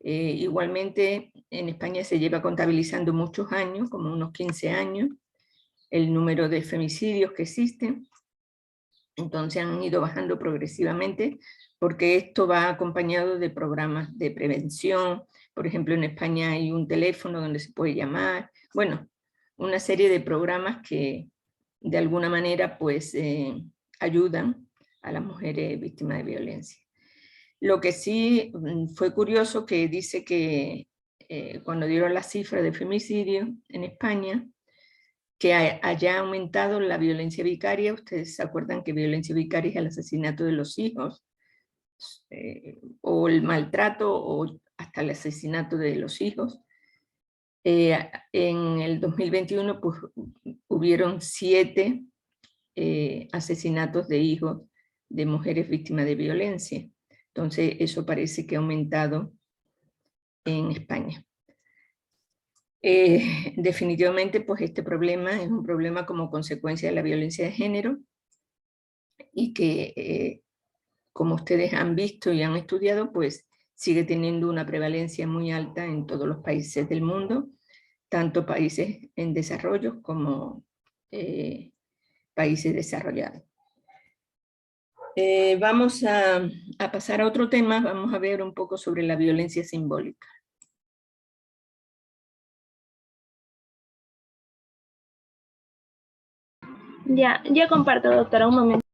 Speaker 1: Igualmente, en España se lleva contabilizando muchos años, como unos 15 años, el número de femicidios que existen. Entonces han ido bajando progresivamente, porque esto va acompañado de programas de prevención. Por ejemplo, en España hay un teléfono donde se puede llamar. Bueno, una serie de programas que de alguna manera pues ayudan a las mujeres víctimas de violencia. Lo que sí fue curioso que dice que cuando dieron las cifras de femicidio en España, que haya aumentado la violencia vicaria. Ustedes se acuerdan que violencia vicaria es el asesinato de los hijos, o el maltrato, o hasta el asesinato de los hijos. En el 2021 pues, hubieron 7 asesinatos de hijos de mujeres víctimas de violencia. Entonces eso parece que ha aumentado en España. Definitivamente pues este problema es un problema como consecuencia de la violencia de género y que como ustedes han visto y han estudiado, pues sigue teniendo una prevalencia muy alta en todos los países del mundo, tanto países en desarrollo como países desarrollados. Vamos a pasar a otro tema, vamos a ver un poco sobre la violencia simbólica.
Speaker 8: Ya comparto, doctora, un momento.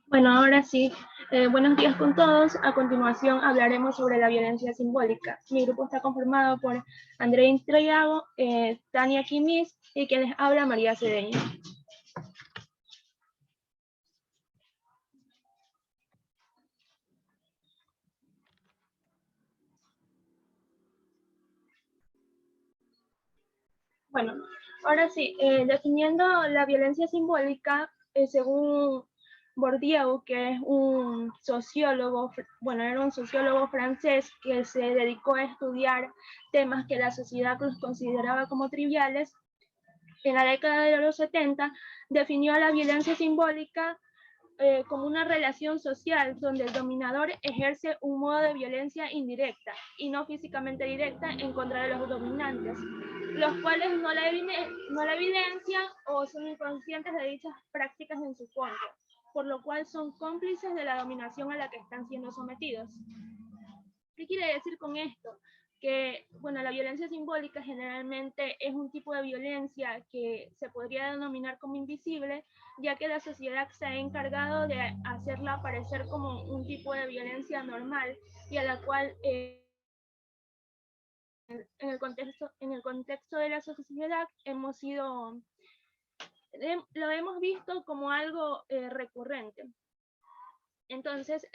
Speaker 8: Bueno, ahora sí, buenos días con todos. A continuación hablaremos sobre la violencia simbólica. Mi grupo está conformado por Andrea Trayago, Tania Quimis y quien les habla María Cedeño. Bueno, ahora sí, definiendo la violencia simbólica, según Bourdieu, que es un sociólogo, bueno, era un sociólogo francés que se dedicó a estudiar temas que la sociedad los consideraba como triviales, en la década de los 70 definió a la violencia simbólica como una relación social donde el dominador ejerce un modo de violencia indirecta y no físicamente directa en contra de los dominantes, los cuales no la evidencian o son inconscientes de dichas prácticas en su contra, por lo cual son cómplices de la dominación a la que están siendo sometidos. ¿Qué quiere decir con esto? Que, bueno, la violencia simbólica generalmente es un tipo de violencia que se podría denominar como invisible, ya que la sociedad se ha encargado de hacerla parecer como un tipo de violencia normal y a la cual en el contexto de la sociedad lo hemos visto como algo recurrente. Entonces,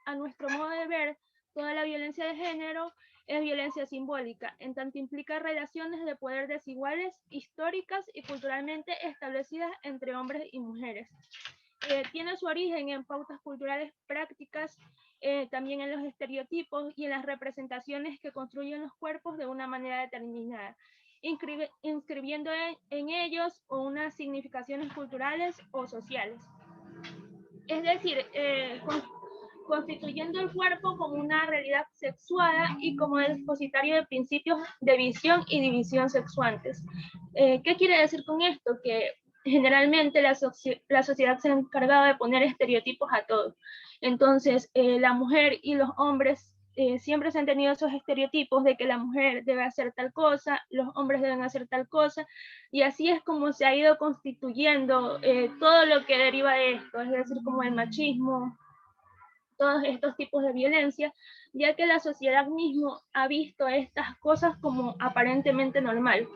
Speaker 8: a nuestro modo de ver, toda la violencia de género es violencia simbólica, en tanto implica relaciones de poder desiguales, históricas y culturalmente establecidas entre hombres y mujeres. Tiene su origen en pautas culturales prácticas, también en los estereotipos y en las representaciones que construyen los cuerpos de una manera determinada, inscribiendo en ellos unas significaciones culturales o sociales. Es decir, constituyendo el cuerpo como una realidad sexuada y como depositario de principios de visión y división sexuantes. ¿Qué quiere decir con esto? Que generalmente la sociedad se ha encargado de poner estereotipos a todos. Entonces, la mujer y los hombres siempre se han tenido esos estereotipos de que la mujer debe hacer tal cosa, los hombres deben hacer tal cosa, y así es como se ha ido constituyendo todo lo que deriva de esto, es decir, como el machismo, todos estos tipos de violencia, ya que la sociedad mismo ha visto estas cosas como aparentemente normal.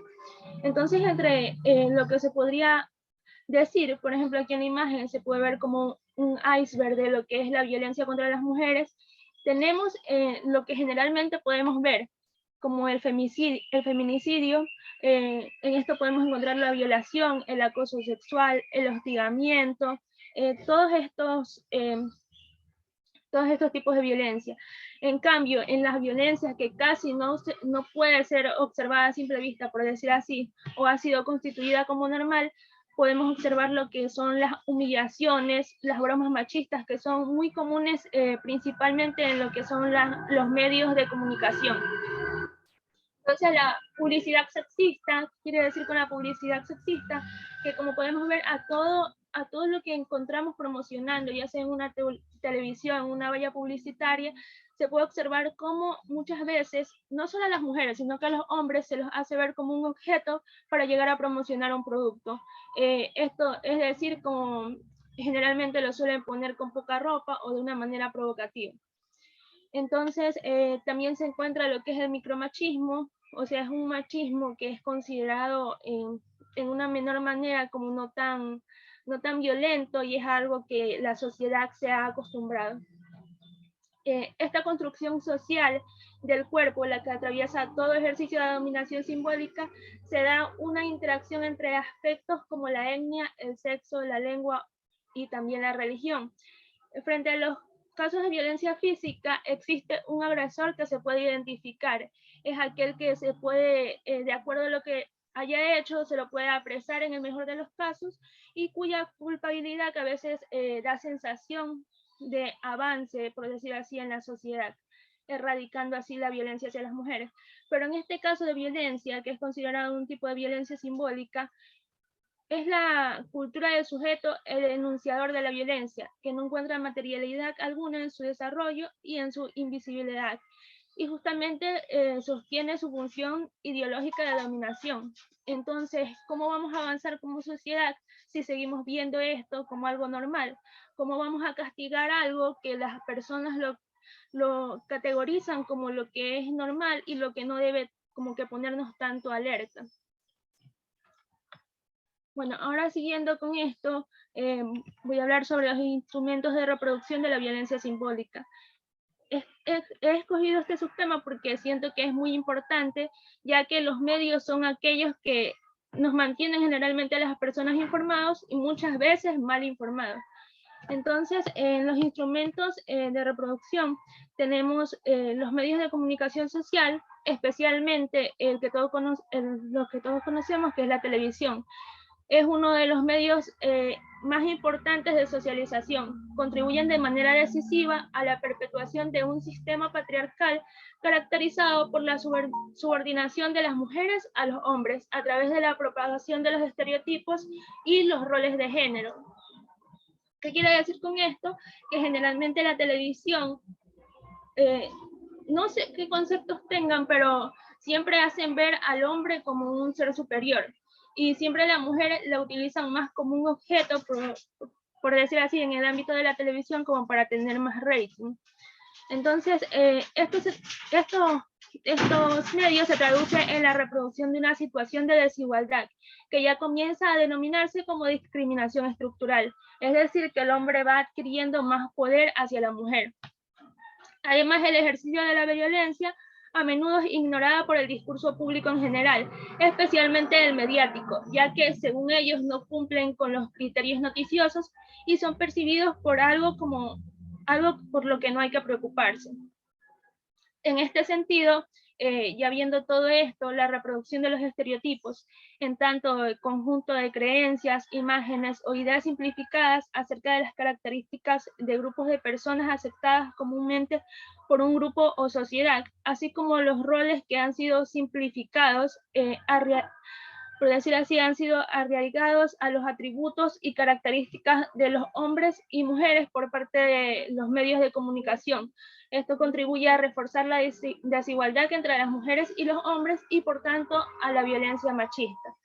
Speaker 8: Entonces, entre lo que se podría decir, por ejemplo, aquí en la imagen se puede ver como un iceberg de lo que es la violencia contra las mujeres, tenemos lo que generalmente podemos ver como el feminicidio. En esto podemos encontrar la violación, el acoso sexual, el hostigamiento, todos estos tipos de violencia. En cambio, en las violencias que casi no puede ser observada a simple vista, por decir así, o ha sido constituida como normal, podemos observar lo que son las humillaciones, las bromas machistas, que son muy comunes principalmente en lo que son los medios de comunicación. Entonces, la publicidad sexista, quiere decir con la publicidad sexista, que como podemos ver a todo lo que encontramos promocionando, ya sea en una televisión, una valla publicitaria, se puede observar cómo muchas veces, no solo a las mujeres, sino que a los hombres se los hace ver como un objeto para llegar a promocionar un producto. Esto es decir, como generalmente lo suelen poner con poca ropa o de una manera provocativa. Entonces, también se encuentra lo que es el micromachismo, o sea, es un machismo que es considerado en una menor manera como no tan violento, y es algo que la sociedad se ha acostumbrado. esta construcción social del cuerpo, la que atraviesa todo ejercicio de dominación simbólica, se da una interacción entre aspectos como la etnia, el sexo, la lengua y también la religión. Frente a los casos de violencia física, existe un agresor que se puede identificar. Es aquel que se puede, de acuerdo a lo que haya hecho, se lo puede apresar en el mejor de los casos, y cuya culpabilidad que a veces da sensación de avance, por decirlo así, en la sociedad, erradicando así la violencia hacia las mujeres. Pero en este caso de violencia, que es considerado un tipo de violencia simbólica, es la cultura del sujeto el enunciador de la violencia, que no encuentra materialidad alguna en su desarrollo y en su invisibilidad, y justamente sostiene su función ideológica de dominación. Entonces, ¿cómo vamos a avanzar como sociedad si seguimos viendo esto como algo normal? ¿Cómo vamos a castigar algo que las personas lo categorizan como lo que es normal y lo que no debe como que ponernos tanto alerta? Bueno, ahora siguiendo con esto, voy a hablar sobre los instrumentos de reproducción de la violencia simbólica. He escogido este subtema porque siento que es muy importante, ya que los medios son aquellos que nos mantienen generalmente a las personas informados y muchas veces mal informados. Entonces, en los instrumentos de reproducción tenemos los medios de comunicación social, especialmente los que todos conocemos, que es la televisión. Es uno de los medios más importantes de socialización. Contribuyen de manera decisiva a la perpetuación de un sistema patriarcal caracterizado por la subordinación de las mujeres a los hombres a través de la propagación de los estereotipos y los roles de género. ¿Qué quiere decir con esto? Que generalmente la televisión, no sé qué conceptos tengan, pero siempre hacen ver al hombre como un ser superior. Y siempre la mujer la utilizan más como un objeto, por decir así, en el ámbito de la televisión, como para tener más rating. Entonces, estos medios se traducen en la reproducción de una situación de desigualdad, que ya comienza a denominarse como discriminación estructural, es decir, que el hombre va adquiriendo más poder hacia la mujer. Además, el ejercicio de la violencia a menudo es ignorada por el discurso público en general, especialmente el mediático, ya que según ellos no cumplen con los criterios noticiosos y son percibidos por algo por lo que no hay que preocuparse. En este sentido, ya viendo todo esto, la reproducción de los estereotipos, en tanto el conjunto de creencias, imágenes o ideas simplificadas acerca de las características de grupos de personas aceptadas comúnmente por un grupo o sociedad, así como los roles que han sido simplificados, por decir así, han sido arraigados a los atributos y características de los hombres y mujeres por parte de los medios de comunicación. Esto contribuye a reforzar la desigualdad entre las mujeres y los hombres y por tanto a la violencia machista.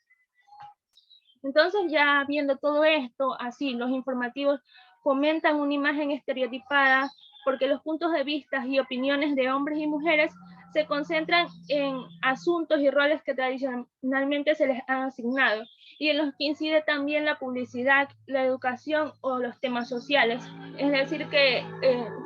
Speaker 8: Entonces, ya viendo todo esto, así los informativos fomentan una imagen estereotipada porque los puntos de vista y opiniones de hombres y mujeres se concentran en asuntos y roles que tradicionalmente se les han asignado y en los que incide también la publicidad, la educación o los temas sociales. Es decir que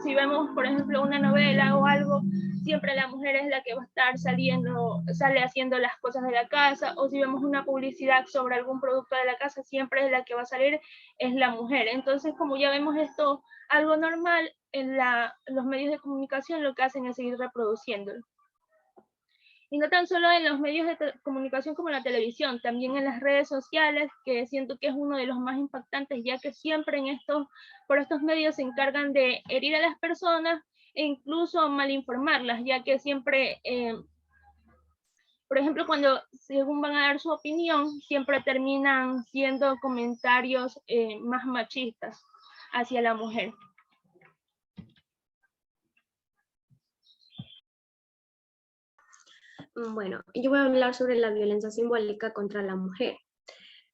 Speaker 8: si vemos, por ejemplo, una novela o algo, siempre la mujer es la que va a estar sale haciendo las cosas de la casa, o si vemos una publicidad sobre algún producto de la casa, siempre es la que va a salir, es la mujer. Entonces, como ya vemos esto algo normal, en los medios de comunicación lo que hacen es seguir reproduciéndolo. Y no tan solo en los medios de comunicación como la televisión, también en las redes sociales, que siento que es uno de los más impactantes, ya que siempre por estos medios se encargan de herir a las personas e incluso malinformarlas, ya que siempre, por ejemplo, cuando según van a dar su opinión, siempre terminan siendo comentarios más machistas hacia la mujer.
Speaker 9: Bueno, yo voy a hablar sobre la violencia simbólica contra la mujer.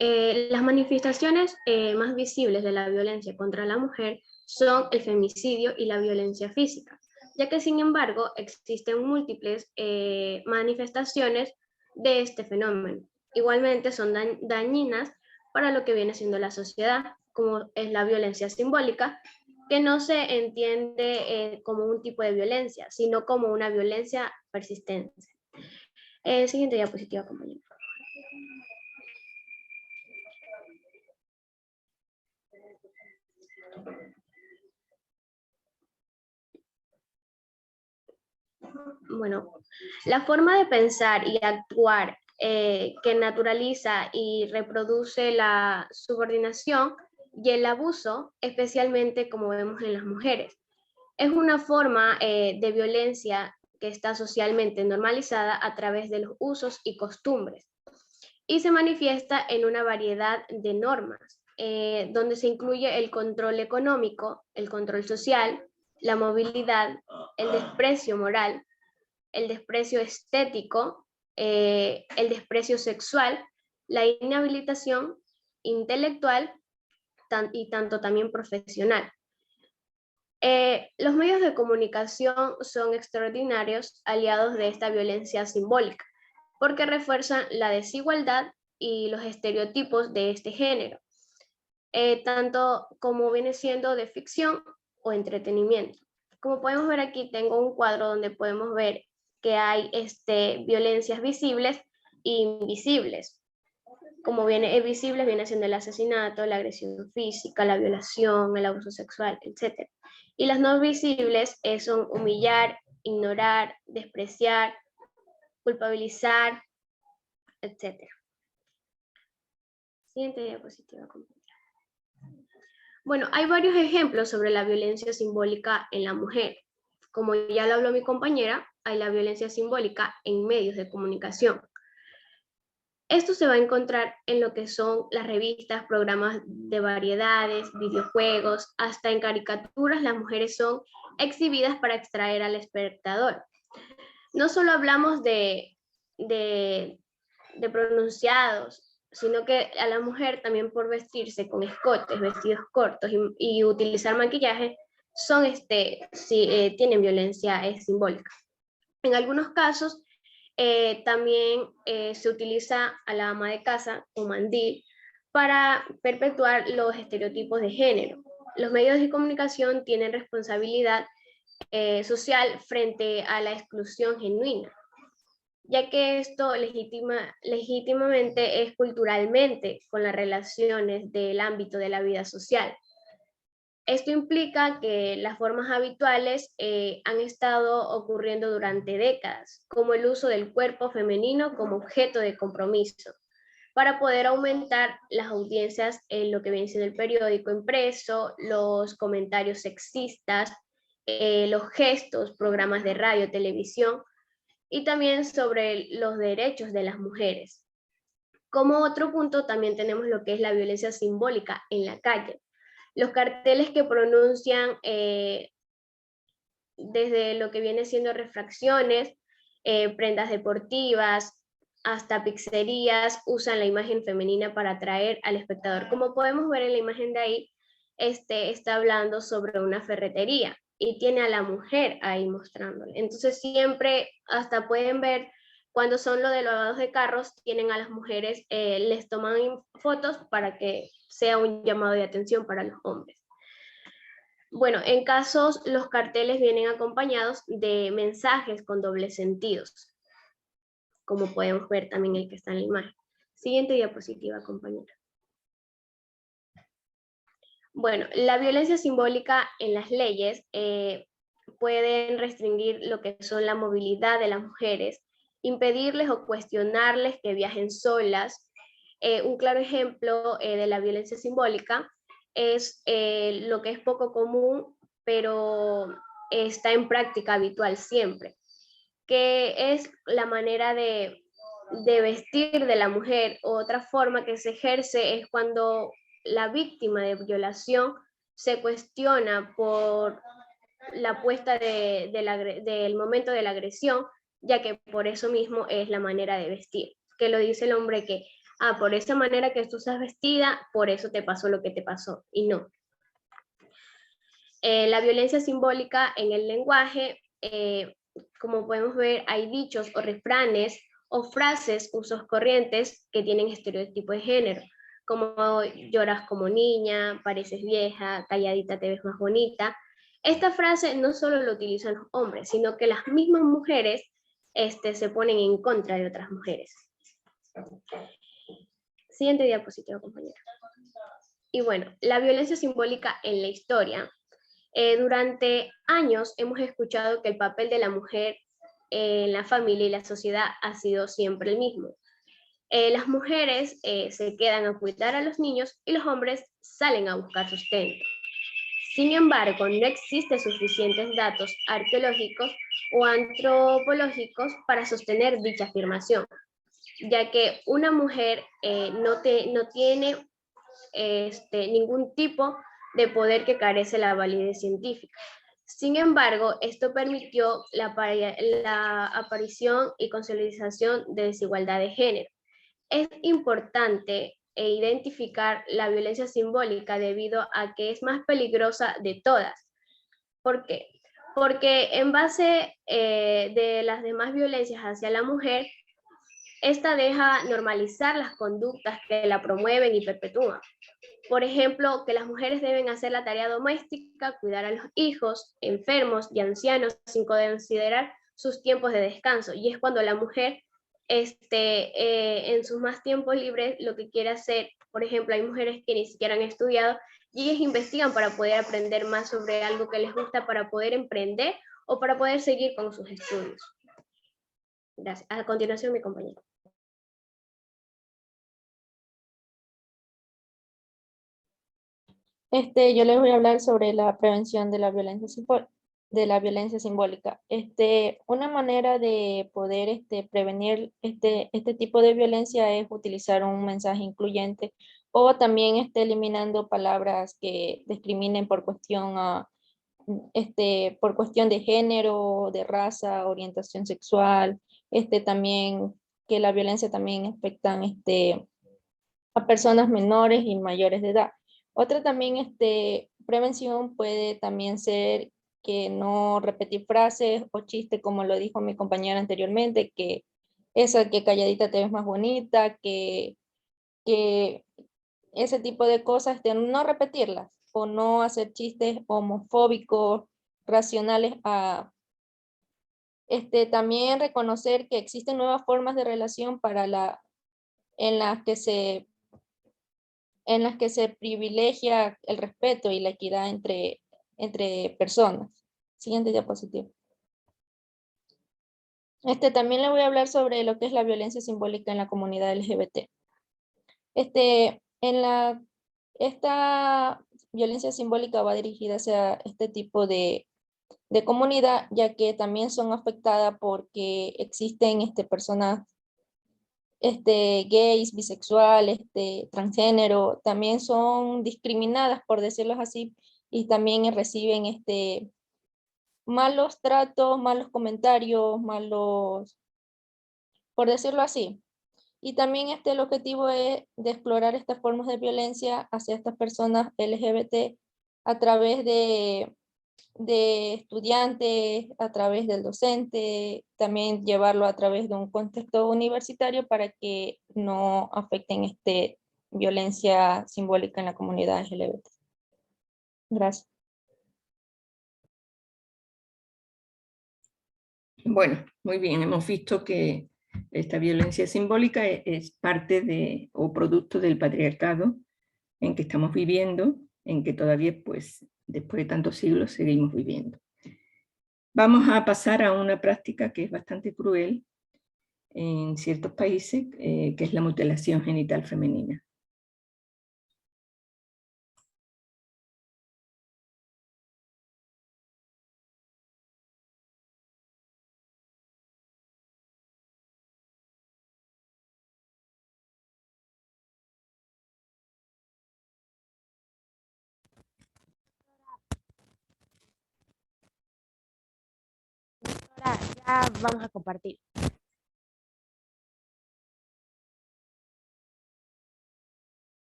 Speaker 9: Las manifestaciones más visibles de la violencia contra la mujer son el femicidio y la violencia física, ya que sin embargo existen múltiples manifestaciones de este fenómeno. Igualmente son dañinas para lo que viene siendo la sociedad, como es la violencia simbólica, que no se entiende como un tipo de violencia, sino como una violencia persistente. Siguiente diapositiva, compañero. Bueno, la forma de pensar y actuar que naturaliza y reproduce la subordinación y el abuso, especialmente como vemos en las mujeres, es una forma de violencia que está socialmente normalizada a través de los usos y costumbres y se manifiesta en una variedad de normas, donde se incluye el control económico, el control social, la movilidad, el desprecio moral, el desprecio estético, el desprecio sexual, la inhabilitación intelectual y tanto también profesional. Los medios de comunicación son extraordinarios aliados de esta violencia simbólica, porque refuerzan la desigualdad y los estereotipos de este género, tanto como viene siendo de ficción o entretenimiento. Como podemos ver aquí, tengo un cuadro donde podemos ver que hay violencias visibles e invisibles. Como visibles viene siendo el asesinato, la agresión física, la violación, el abuso sexual, etc. Y las no visibles son humillar, ignorar, despreciar, culpabilizar, etc. Siguiente diapositiva, compañera. Bueno, hay varios ejemplos sobre la violencia simbólica en la mujer. Como ya lo habló mi compañera, hay la violencia simbólica en medios de comunicación. Esto se va a encontrar en lo que son las revistas, programas de variedades, videojuegos, hasta en caricaturas las mujeres son exhibidas para extraer al espectador. No solo hablamos de pronunciados, sino que a la mujer también por vestirse con escotes, vestidos cortos y utilizar maquillaje, tienen violencia simbólica. En algunos casos, también se utiliza a la ama de casa o mandil para perpetuar los estereotipos de género. Los medios de comunicación tienen responsabilidad social frente a la exclusión genuina, ya que esto legítimamente es culturalmente con las relaciones del ámbito de la vida social. Esto implica que las formas habituales han estado ocurriendo durante décadas, como el uso del cuerpo femenino como objeto de compromiso, para poder aumentar las audiencias en lo que viene siendo el periódico impreso, los comentarios sexistas, los gestos, programas de radio, televisión, y también sobre los derechos de las mujeres. Como otro punto también tenemos lo que es la violencia simbólica en la calle. Los carteles que pronuncian desde lo que viene siendo refracciones, prendas deportivas, hasta pizzerías, usan la imagen femenina para atraer al espectador. Como podemos ver en la imagen de ahí, está hablando sobre una ferretería y tiene a la mujer ahí mostrándole. Entonces siempre, hasta pueden ver, cuando son lo de lavados de carros, tienen a las mujeres, les toman fotos para que sea un llamado de atención para los hombres. Bueno, en casos, los carteles vienen acompañados de mensajes con dobles sentidos, como podemos ver también el que está en la imagen. Siguiente diapositiva, compañera. Bueno, la violencia simbólica en las leyes pueden restringir lo que son la movilidad de las mujeres, impedirles o cuestionarles que viajen solas. Un claro ejemplo de la violencia simbólica es lo que es poco común, pero está en práctica habitual siempre, que es la manera de vestir de la mujer. Otra forma que se ejerce es cuando la víctima de violación se cuestiona por la puesta del momento de la agresión, ya que por eso mismo es la manera de vestir, que lo dice el hombre que, por esa manera que tú estás vestida, por eso te pasó lo que te pasó, y no. La violencia simbólica en el lenguaje, como podemos ver, hay dichos o refranes o frases, usos corrientes que tienen estereotipo de género. como lloras como niña, pareces vieja, calladita te ves más bonita. Esta frase no solo lo utilizan los hombres, sino que las mismas mujeres se ponen en contra de otras mujeres. Siguiente diapositiva, compañera. Y bueno, la violencia simbólica en la historia. Durante años hemos escuchado que el papel de la mujer en la familia y la sociedad ha sido siempre el mismo. Las mujeres se quedan a cuidar a los niños y los hombres salen a buscar sustento. Sin embargo, no existen suficientes datos arqueológicos o antropológicos para sostener dicha afirmación, ya que una mujer no tiene ningún tipo de poder que carece la validez científica. Sin embargo, esto permitió la aparición y consolidación de desigualdad de género. Es importante identificar la violencia simbólica debido a que es más peligrosa de todas. ¿Por qué? Porque en base de las demás violencias hacia la mujer, esta deja normalizar las conductas que la promueven y perpetúan. Por ejemplo, que las mujeres deben hacer la tarea doméstica, cuidar a los hijos, enfermos y ancianos sin considerar sus tiempos de descanso. Y es cuando la mujer, en sus más tiempos libres, lo que quiere hacer, por ejemplo, hay mujeres que ni siquiera han estudiado y ellas investigan para poder aprender más sobre algo que les gusta, para poder emprender o para poder seguir con sus estudios. Gracias. A continuación, mi compañero.
Speaker 10: Yo les voy a hablar sobre la prevención de la violencia simbólica. Una manera de poder prevenir este tipo de violencia es utilizar un mensaje incluyente o también eliminando palabras que discriminen por por cuestión de género, de raza, orientación sexual, también que la violencia también afecta a personas menores y mayores de edad. Otra también, prevención puede también ser que no repetir frases o chistes, como lo dijo mi compañera anteriormente, que esa que calladita te ves más bonita, que ese tipo de cosas, de no repetirlas o no hacer chistes homofóbicos, racionales también reconocer que existen nuevas formas de relación en las que se privilegia el respeto y la equidad entre personas. Siguiente diapositiva. También le voy a hablar sobre lo que es la violencia simbólica en la comunidad LGBT. Esta violencia simbólica va dirigida hacia este tipo de comunidad, ya que también son afectadas porque existen personas gays, bisexuales, transgénero, también son discriminadas, por decirlo así, y también reciben malos tratos, malos comentarios, por decirlo así. Y también el objetivo es de explorar estas formas de violencia hacia estas personas LGBT a través de estudiantes, a través del docente, también llevarlo a través de un contexto universitario para que no afecten violencia simbólica en la comunidad LGBT. Gracias.
Speaker 1: Bueno, muy bien, hemos visto que esta violencia simbólica es parte de o producto del patriarcado en que estamos viviendo, en que todavía, pues, después de tantos siglos seguimos viviendo. Vamos a pasar a una práctica que es bastante cruel en ciertos países, que es la mutilación genital femenina.
Speaker 11: Ahora ya vamos a compartir.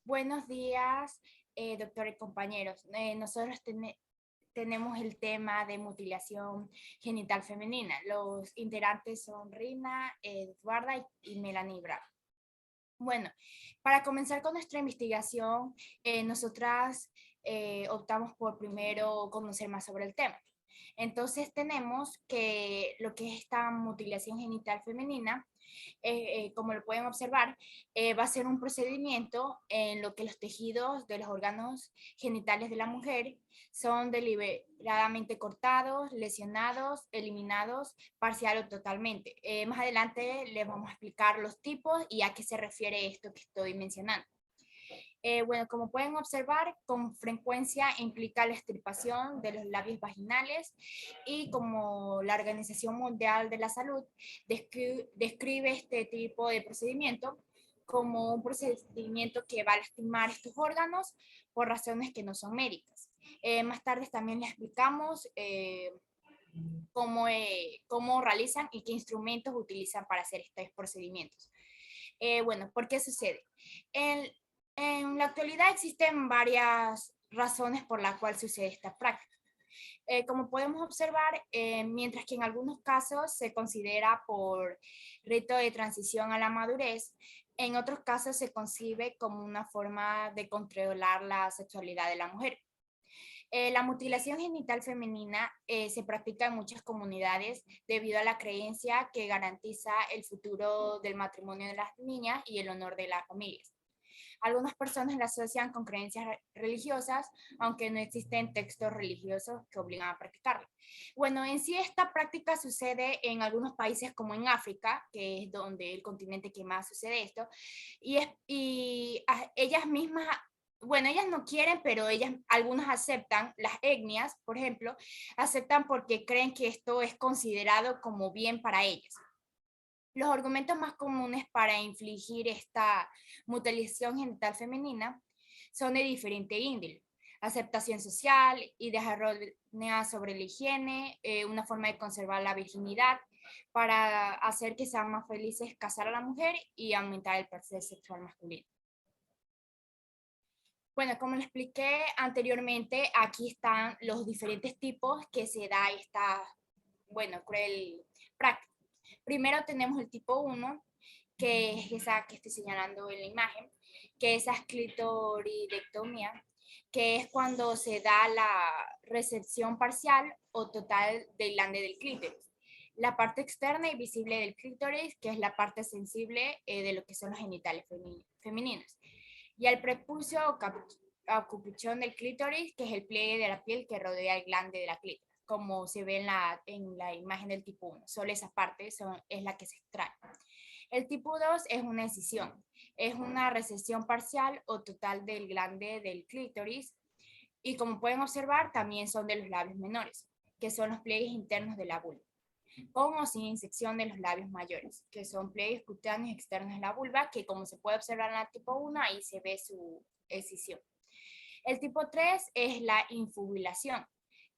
Speaker 12: Buenos días, doctor y compañeros. Nosotros tenemos el tema de mutilación genital femenina. Los integrantes son Rina, Eduarda y Melanie Bravo. Bueno, para comenzar con nuestra investigación, nosotras optamos por primero conocer más sobre el tema. Entonces tenemos que lo que es esta mutilación genital femenina, como lo pueden observar, va a ser un procedimiento en lo que los tejidos de los órganos genitales de la mujer son deliberadamente cortados, lesionados, eliminados parcial o totalmente. Más adelante les vamos a explicar los tipos y a qué se refiere esto que estoy mencionando. Bueno, como pueden observar, con frecuencia implica la extirpación de los labios vaginales y como la Organización Mundial de la Salud describe este tipo de procedimiento como un procedimiento que va a lastimar estos órganos por razones que no son médicas. Más tarde también les explicamos cómo realizan y qué instrumentos utilizan para hacer estos procedimientos. Bueno, ¿por qué sucede? En la actualidad existen varias razones por las cuales sucede esta práctica. Como podemos observar, mientras que en algunos casos se considera por rito de transición a la madurez, en otros casos se concibe como una forma de controlar la sexualidad de la mujer. La mutilación genital femenina se practica en muchas comunidades debido a la creencia que garantiza el futuro del matrimonio de las niñas y el honor de las familias. Algunas personas la asocian con creencias religiosas, aunque no existen textos religiosos que obligan a practicarla. Bueno, en sí esta práctica sucede en algunos países como en África, que es donde el continente que más sucede esto, y ellas mismas, bueno, ellas no quieren, pero algunas aceptan, las etnias, por ejemplo, aceptan porque creen que esto es considerado como bien para ellas. Los argumentos más comunes para infligir esta mutilación genital femenina son de diferente índole: aceptación social, ideas erróneas sobre la higiene, una forma de conservar la virginidad para hacer que sean más felices casar a la mujer y aumentar el placer sexual masculino. Bueno, como les expliqué anteriormente, aquí están los diferentes tipos que se da esta, bueno, cruel práctica. Primero tenemos el tipo 1, que es esa que estoy señalando en la imagen, que es la clitoridectomía, que es cuando se da la resección parcial o total del glande del clítoris. La parte externa y visible del clítoris, que es la parte sensible de lo que son los genitales femeninos. Y al prepucio o capuchón del clítoris, que es el pliegue de la piel que rodea el glande de la clítoris, como se ve en la imagen del tipo 1. Solo esa parte es la que se extrae. El tipo 2 es una excisión. Es una recesión parcial o total del glande del clítoris. Y como pueden observar, también son de los labios menores, que son los pliegues internos de la vulva, con o sin insección de los labios mayores, que son pliegues cutáneos externos de la vulva, que como se puede observar en el tipo 1, ahí se ve su excisión. El tipo 3 es la infubulación,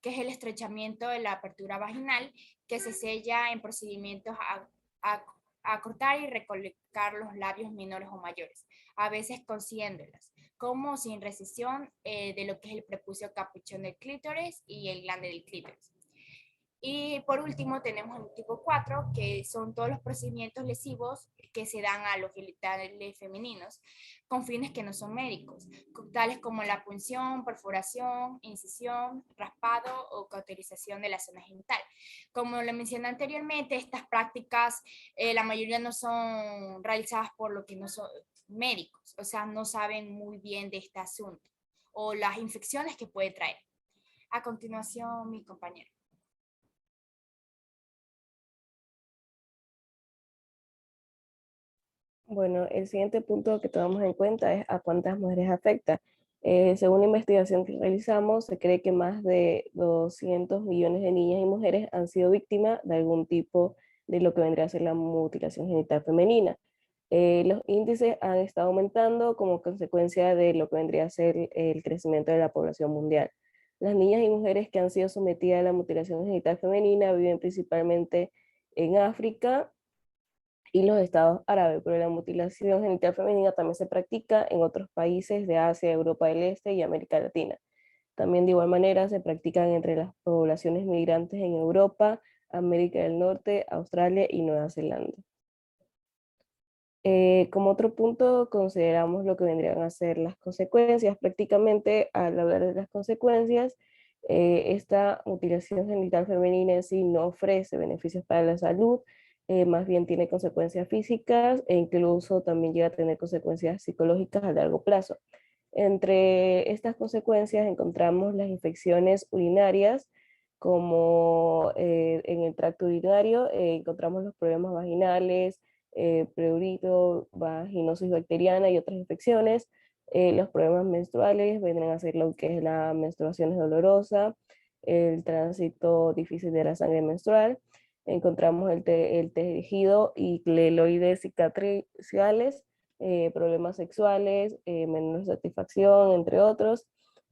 Speaker 12: que es el estrechamiento de la apertura vaginal, que se sella en procedimientos a cortar y recolocar los labios menores o mayores, a veces cosiéndolas, como sin recesión de lo que es el prepucio capuchón del clítoris y el glande del clítoris. Y por último tenemos el tipo 4, que son todos los procedimientos lesivos que se dan a los genitales femeninos con fines que no son médicos, tales como la punción, perforación, incisión, raspado o cauterización de la zona genital. Como lo mencioné anteriormente, estas prácticas, la mayoría no son realizadas por lo que no son médicos, o sea, no saben muy bien de este asunto o las infecciones que puede traer. A continuación, mi compañero.
Speaker 13: Bueno, el siguiente punto que tomamos en cuenta es a cuántas mujeres afecta. Según la investigación que realizamos, se cree que más de 200 millones de niñas y mujeres han sido víctimas de algún tipo de lo que vendría a ser la mutilación genital femenina. Los índices han estado aumentando como consecuencia de lo que vendría a ser el crecimiento de la población mundial. Las niñas y mujeres que han sido sometidas a la mutilación genital femenina viven principalmente en África y los estados árabes, pero la mutilación genital femenina también se practica en otros países de Asia, Europa del Este y América Latina. También de igual manera se practican entre las poblaciones migrantes en Europa, América del Norte, Australia y Nueva Zelanda. Como otro punto consideramos lo que vendrían a ser las consecuencias. Prácticamente al hablar de las consecuencias, esta mutilación genital femenina en sí no ofrece beneficios para la salud, más bien tiene consecuencias físicas e incluso también llega a tener consecuencias psicológicas a largo plazo. Entre estas consecuencias encontramos las infecciones urinarias, como en el tracto urinario encontramos los problemas vaginales, prurito, vaginosis bacteriana y otras infecciones. Los problemas menstruales vendrán a ser lo que es la menstruación dolorosa, el tránsito difícil de la sangre menstrual. Encontramos el tejido y cleloides cicatriciales, problemas sexuales, menor satisfacción, entre otros.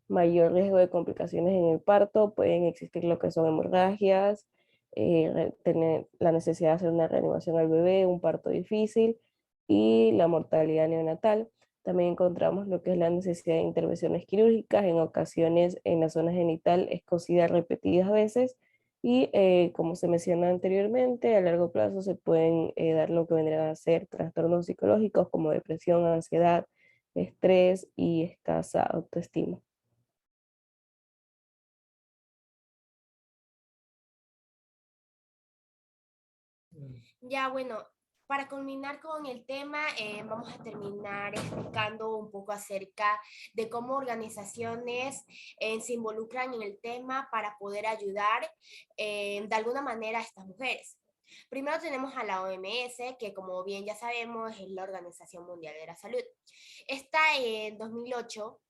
Speaker 13: Mayor riesgo de complicaciones en el parto, pueden existir lo que son hemorragias, tener la necesidad de hacer una reanimación al bebé, un parto difícil y la mortalidad neonatal. También encontramos lo que es la necesidad de intervenciones quirúrgicas, en ocasiones en la zona genital escocida repetidas veces y como se mencionó anteriormente, a largo plazo se pueden dar lo que vendrían a ser trastornos psicológicos como depresión, ansiedad, estrés y escasa autoestima.
Speaker 12: Ya, bueno, para culminar con el tema, vamos a terminar explicando un poco acerca de cómo organizaciones se involucran en el tema para poder ayudar de alguna manera a estas mujeres. Primero tenemos a la OMS, que como bien ya sabemos es la Organización Mundial de la Salud. Esta en 2008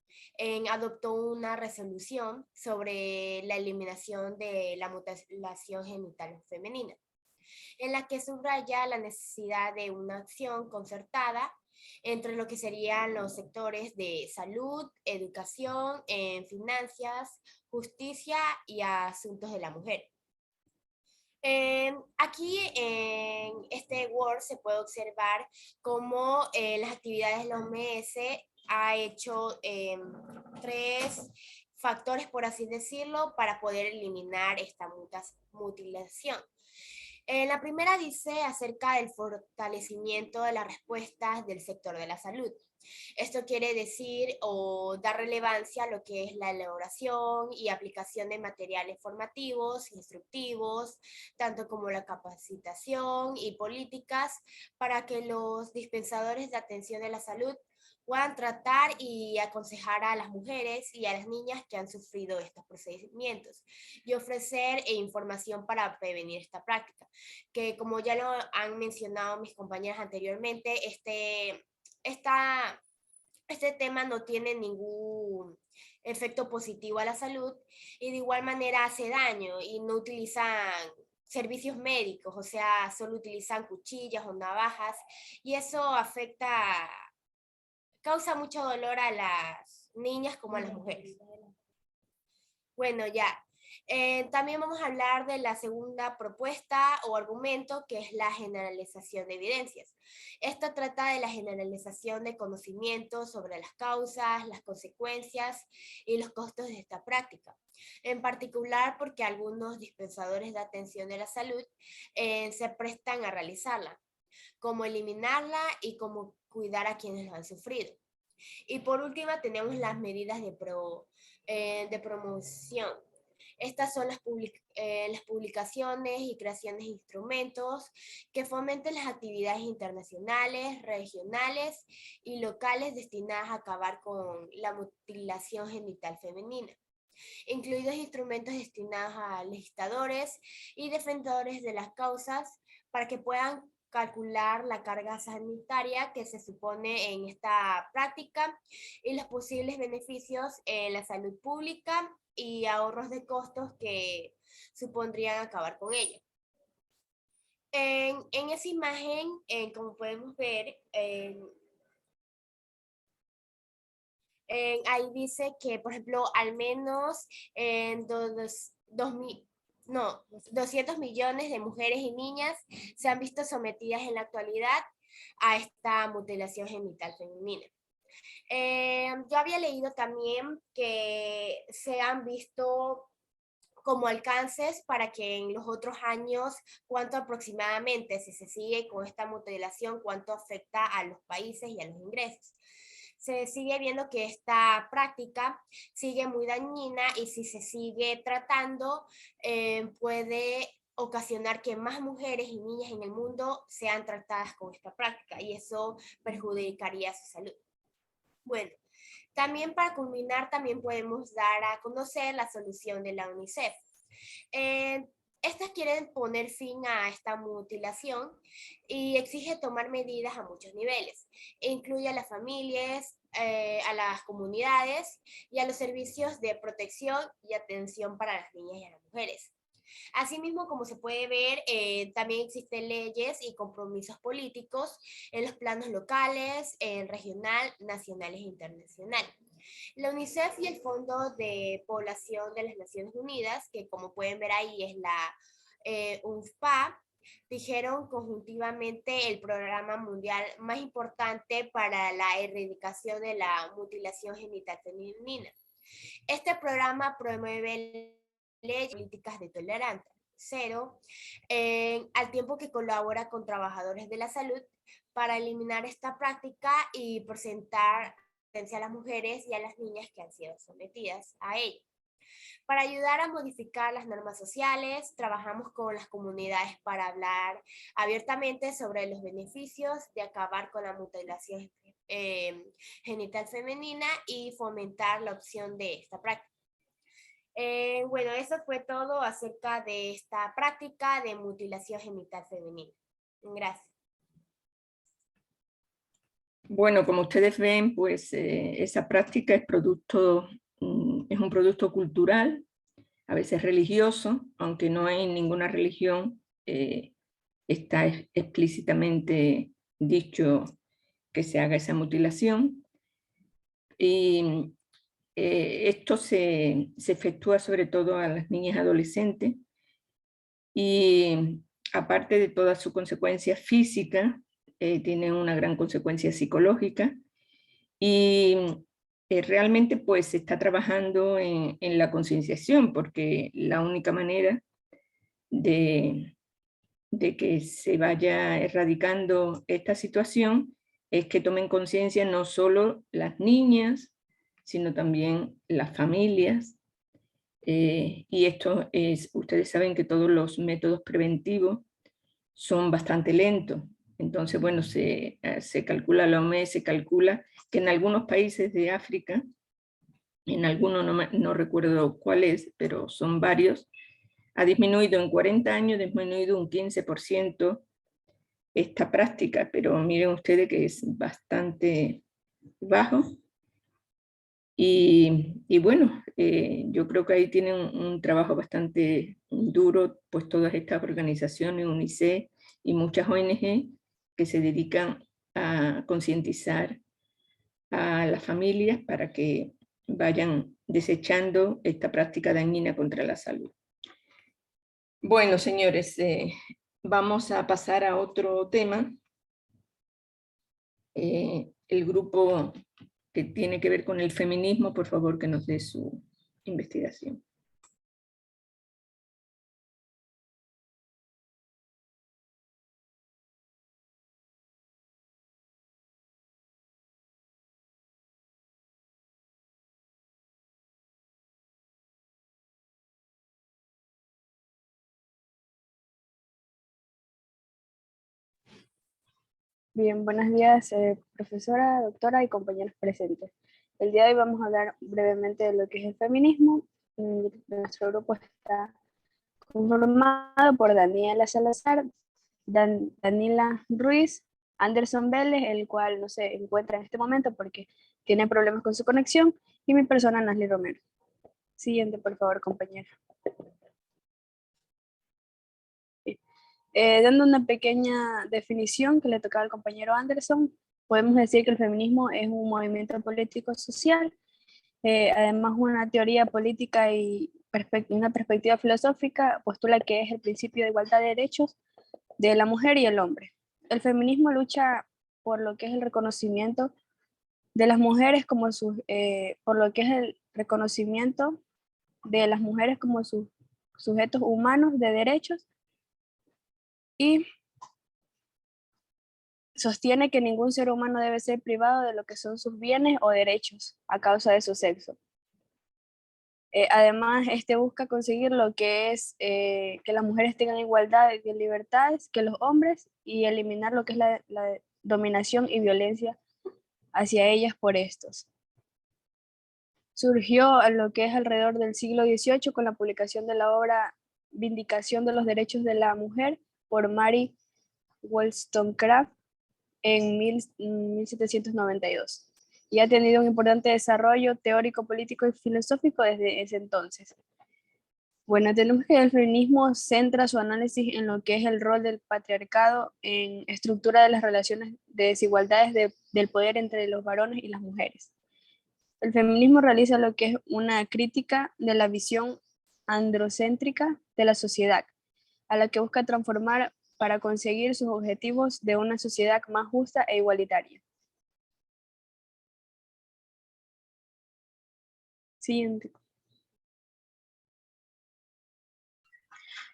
Speaker 12: adoptó una resolución sobre la eliminación de la mutilación genital femenina, en la que subraya la necesidad de una acción concertada entre lo que serían los sectores de salud, educación, finanzas, justicia y asuntos de la mujer. Aquí en este Word se puede observar cómo las actividades de la OMS ha hecho 3 factores, por así decirlo, para poder eliminar esta mutilación. La primera dice acerca del fortalecimiento de las respuestas del sector de la salud. Esto quiere decir o dar relevancia a lo que es la elaboración y aplicación de materiales formativos, instructivos, tanto como la capacitación y políticas para que los dispensadores de atención de la salud puedan tratar y aconsejar a las mujeres y a las niñas que han sufrido estos procedimientos y ofrecer información para prevenir esta práctica, que como ya lo han mencionado mis compañeras anteriormente, este tema no tiene ningún efecto positivo a la salud y de igual manera hace daño y no utilizan servicios médicos, o sea, solo utilizan cuchillas o navajas y eso causa mucho dolor a las niñas como a las mujeres. Bueno, ya. También vamos a hablar de la segunda propuesta o argumento, que es la generalización de evidencias. Esto trata de la generalización de conocimientos sobre las causas, las consecuencias y los costos de esta práctica. En particular porque algunos dispensadores de atención de la salud se prestan a realizarla, cómo eliminarla y cómo cuidar a quienes lo han sufrido. Y por último tenemos las medidas de promoción. Estas son las publicaciones y creaciones de instrumentos que fomenten las actividades internacionales, regionales y locales destinadas a acabar con la mutilación genital femenina, incluidos instrumentos destinados a legisladores y defensores de las causas para que puedan calcular la carga sanitaria que se supone en esta práctica y los posibles beneficios en la salud pública y ahorros de costos que supondrían acabar con ella. En esa imagen, como podemos ver, ahí dice que, por ejemplo, al menos en
Speaker 14: 200 millones de mujeres y niñas se han visto sometidas en la actualidad a esta mutilación genital femenina. Yo había leído también que se han visto como alcances para que en los otros años, cuánto aproximadamente, si se sigue con esta mutilación, cuánto afecta a los países y a los ingresos. Se sigue viendo que esta práctica sigue muy dañina y si se sigue tratando puede ocasionar que más mujeres y niñas en el mundo sean tratadas con esta práctica y eso perjudicaría su salud. Bueno, también para culminar, también podemos dar a conocer la solución de la UNICEF. Estas quieren poner fin a esta mutilación y exige tomar medidas a muchos niveles. Incluye a las familias, a las comunidades y a los servicios de protección y atención para las niñas y a las mujeres. Asimismo, como se puede ver, también existen leyes y compromisos políticos en los planos locales, regional, nacionales e internacionales. La UNICEF y el Fondo de Población de las Naciones Unidas, que como pueden ver ahí es la UNFPA, dijeron conjuntivamente el programa mundial más importante para la erradicación de la mutilación genital femenina. Este programa promueve leyes y políticas de tolerancia cero, al tiempo que colabora con trabajadores de la salud para eliminar esta práctica y presentar a las mujeres y a las niñas que han sido sometidas a ella. Para ayudar a modificar las normas sociales, trabajamos con las comunidades para hablar abiertamente sobre los beneficios de acabar con la mutilación genital femenina y fomentar la opción de esta práctica. Bueno, eso fue todo acerca de esta práctica de mutilación genital femenina. Gracias.
Speaker 1: Bueno, como ustedes ven, pues esa práctica es un producto cultural, a veces religioso, aunque no hay ninguna religión, está explícitamente dicho que se haga esa mutilación. Y esto se efectúa sobre todo a las niñas adolescentes y aparte de todas sus consecuencias físicas, tiene una gran consecuencia psicológica y realmente pues se está trabajando en la concienciación porque la única manera de que se vaya erradicando esta situación es que tomen conciencia no solo las niñas, sino también las familias. Y esto ustedes saben que todos los métodos preventivos son bastante lentos. Entonces, bueno, se calcula, la OMS calcula que en algunos países de África, en algunos no recuerdo cuál es, pero son varios, ha disminuido en 40 años, disminuido un 15% esta práctica, pero miren ustedes que es bastante bajo. Y bueno, yo creo que ahí tienen un trabajo bastante duro, pues todas estas organizaciones, UNICEF y muchas ONG que se dedican a concientizar a las familias para que vayan desechando esta práctica dañina contra la salud. Bueno, señores, vamos a pasar a otro tema. El grupo que tiene que ver con el feminismo, por favor, que nos dé su investigación.
Speaker 15: Bien, buenos días, profesora, doctora y compañeros presentes. El día de hoy vamos a hablar brevemente de lo que es el feminismo. Nuestro grupo está conformado por Daniela Salazar, Daniela Ruiz, Anderson Vélez, el cual no se encuentra en este momento porque tiene problemas con su conexión, y mi persona, Nasli Romero. Siguiente, por favor, compañera. Dando una pequeña definición que le tocaba al compañero Anderson, podemos decir que el feminismo es un movimiento político social, además una teoría política y una perspectiva filosófica postula que es el principio de igualdad de derechos de la mujer y el hombre. El feminismo lucha por lo que es el reconocimiento de las mujeres como por lo que es el reconocimiento de las mujeres como sus sujetos humanos de derechos y sostiene que ningún ser humano debe ser privado de lo que son sus bienes o derechos a causa de su sexo. Además, busca conseguir lo que es que las mujeres tengan igualdad de libertades que los hombres y eliminar lo que es la dominación y violencia hacia ellas por estos. Surgió lo que es alrededor del siglo XVIII con la publicación de la obra Vindicación de los Derechos de la Mujer por Mary Wollstonecraft en 1792. Y ha tenido un importante desarrollo teórico, político y filosófico desde ese entonces. Bueno, tenemos que el feminismo centra su análisis en lo que es el rol del patriarcado en estructura de las relaciones de desigualdades del poder entre los varones y las mujeres. El feminismo realiza lo que es una crítica de la visión androcéntrica de la sociedad, a la que busca transformar para conseguir sus objetivos de una sociedad más justa e igualitaria. Siguiente.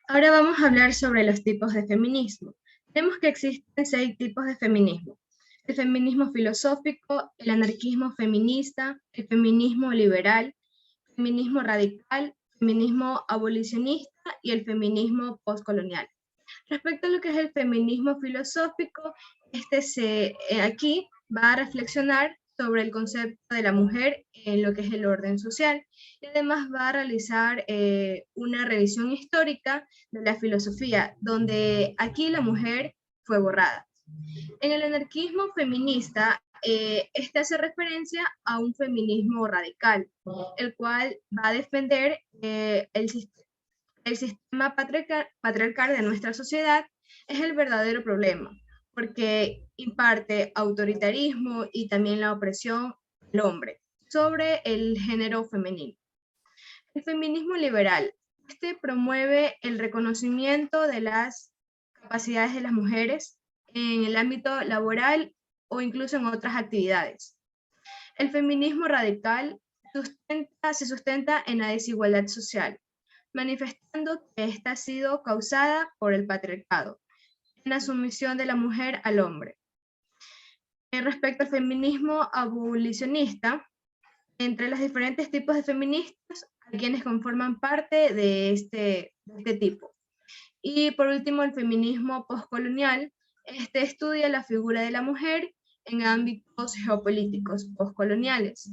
Speaker 16: Ahora vamos a hablar sobre los tipos de feminismo. Vemos que existen 6 tipos de feminismo. El feminismo filosófico, el anarquismo feminista, el feminismo liberal, el feminismo radical, el feminismo abolicionista y el feminismo postcolonial. Respecto a lo que es el feminismo filosófico, aquí va a reflexionar sobre el concepto de la mujer en lo que es el orden social y además va a realizar una revisión histórica de la filosofía, donde aquí la mujer fue borrada. En el anarquismo feminista, hace referencia a un feminismo radical, el cual va a defender el sistema patriarcal de nuestra sociedad es el verdadero problema, porque imparte autoritarismo y también la opresión del hombre sobre el género femenino. El feminismo liberal, promueve el reconocimiento de las capacidades de las mujeres en el ámbito laboral o incluso en otras actividades. El feminismo radical se sustenta en la desigualdad social, manifestando que esta ha sido causada por el patriarcado, en la sumisión de la mujer al hombre. Respecto al feminismo abolicionista, entre los diferentes tipos de feministas, hay quienes conforman parte de este tipo. Y por último, el feminismo postcolonial, estudia la figura de la mujer en ámbitos geopolíticos postcoloniales.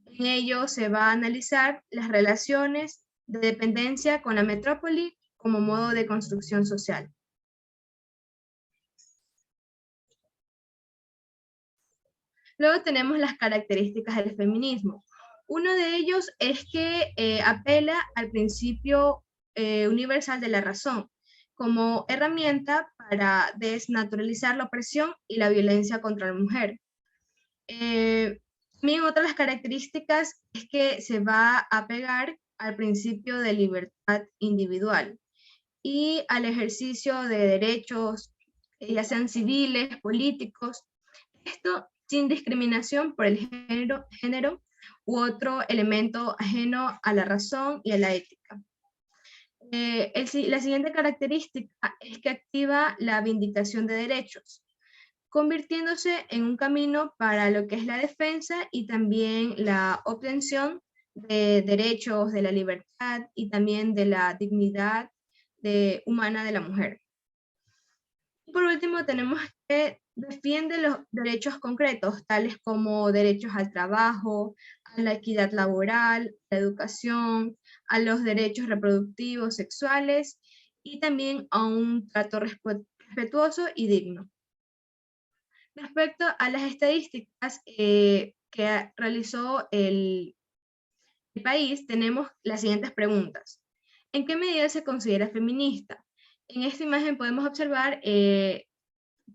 Speaker 16: En ello se va a analizar las relaciones de dependencia con la metrópoli como modo de construcción social. Luego tenemos las características del feminismo. Uno de ellos es que apela al principio universal de la razón como herramienta para desnaturalizar la opresión y la violencia contra la mujer. También otra de las características es que se va a apegar al principio de libertad individual y al ejercicio de derechos, ya sean civiles, políticos, esto sin discriminación por el género u otro elemento ajeno a la razón y a la ética. La siguiente característica es que activa la vindicación de derechos, convirtiéndose en un camino para lo que es la defensa y también la obtención de derechos, de la libertad y también de la dignidad humana de la mujer. Y por último tenemos que defiende los derechos concretos, tales como derechos al trabajo, a la equidad laboral, a la educación, a los derechos reproductivos, sexuales y también a un trato respetuoso y digno. Respecto a las estadísticas que realizó el país, tenemos las siguientes preguntas. ¿En qué medida se considera feminista? En esta imagen podemos observar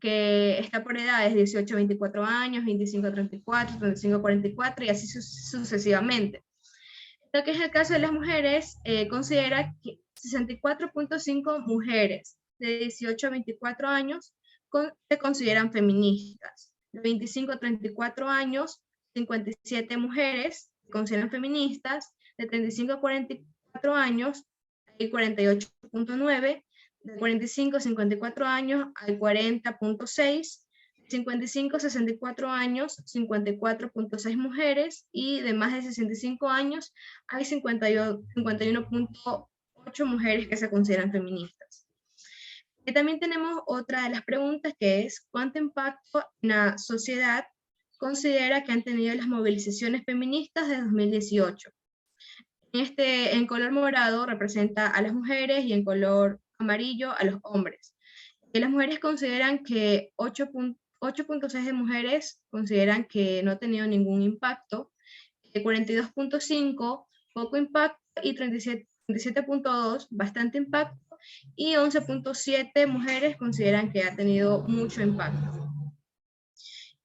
Speaker 16: que está por edades 18 a 24 años, 25 a 34, 35 a 44 y así sucesivamente. Lo que es el caso de las mujeres, considera que 64.5 mujeres de 18 a 24 años se consideran feministas. De 25 a 34 años, 57 mujeres se consideran feministas. De 35 a 44 años, hay 48.9. De 45 a 54 años, hay 40.6. 55 a 64 años, 54.6 mujeres, y de más de 65 años hay 51.8 mujeres que se consideran feministas. Y también tenemos otra de las preguntas, que es ¿cuánto impacto en la sociedad considera que han tenido las movilizaciones feministas de 2018? En color morado representa a las mujeres y en color amarillo a los hombres. Las mujeres consideran que 8.6 de mujeres consideran que no ha tenido ningún impacto, 42.5 poco impacto, y 37.2 bastante impacto, y 11.7 mujeres consideran que ha tenido mucho impacto.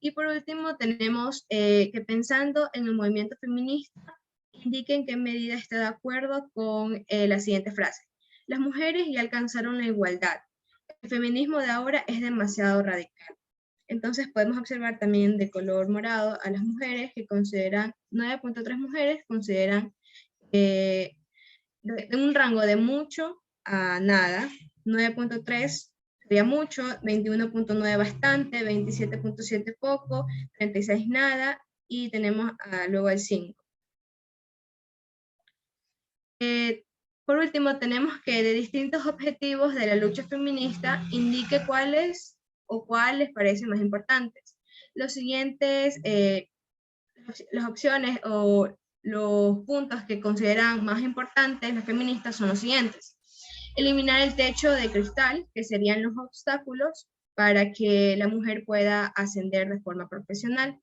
Speaker 16: Y por último tenemos que, pensando en el movimiento feminista, indique en qué medida está de acuerdo con la siguiente frase: las mujeres ya alcanzaron la igualdad. El feminismo de ahora es demasiado radical. Entonces podemos observar también de color morado a las mujeres, que consideran, 9.3 mujeres consideran de un rango de mucho a nada, 9.3 sería mucho, 21.9 bastante, 27.7 poco, 36 nada, y tenemos luego el 5. Por último, tenemos que de distintos objetivos de la lucha feminista indique cuáles les parecen más importantes. Los siguientes, las opciones o los puntos que consideran más importantes las feministas son los siguientes: eliminar el techo de cristal, que serían los obstáculos para que la mujer pueda ascender de forma profesional.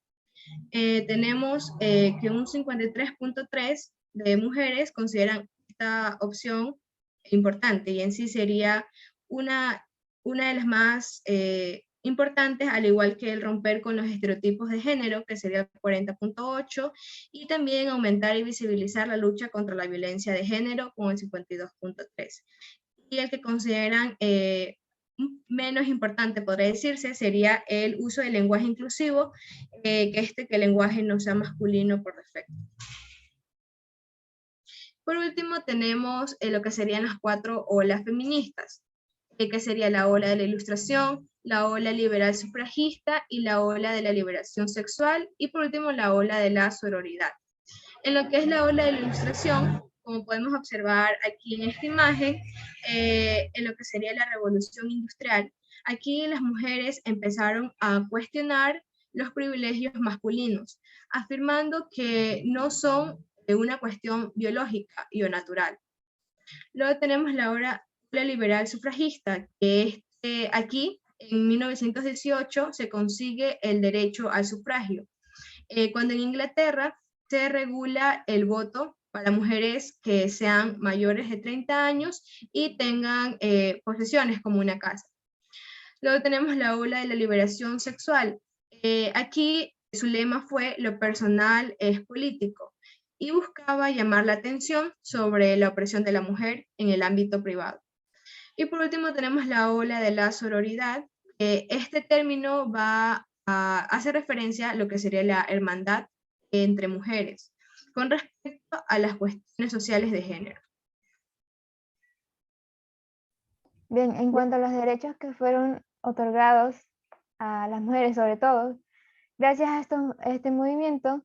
Speaker 16: Tenemos que un 53.3 de mujeres consideran esta opción importante, y en sí sería una de las más importantes, al igual que el romper con los estereotipos de género, que sería el 40.8, y también aumentar y visibilizar la lucha contra la violencia de género con el 52.3. Y el que consideran menos importante, podría decirse, sería el uso del lenguaje inclusivo, que el lenguaje no sea masculino por defecto. Por último, tenemos lo que serían las 4 olas feministas, que sería la ola de la Ilustración, la ola liberal sufragista y la ola de la liberación sexual, y por último la ola de la sororidad. En lo que es la ola de la Ilustración, como podemos observar aquí en esta imagen, en lo que sería la revolución industrial, aquí las mujeres empezaron a cuestionar los privilegios masculinos, afirmando que no son de una cuestión biológica y o natural. Luego tenemos la ola liberal sufragista, que aquí en 1918 se consigue el derecho al sufragio, cuando en Inglaterra se regula el voto para mujeres que sean mayores de 30 años y tengan posesiones como una casa. Luego tenemos la ola de la liberación sexual. Aquí su lema fue "lo personal es político", y buscaba llamar la atención sobre la opresión de la mujer en el ámbito privado. Y por último tenemos la ola de la sororidad. Este término hace referencia a lo que sería la hermandad entre mujeres, con respecto a las cuestiones sociales de género.
Speaker 7: Bien, en cuanto a los derechos que fueron otorgados a las mujeres, sobre todo, gracias a este movimiento,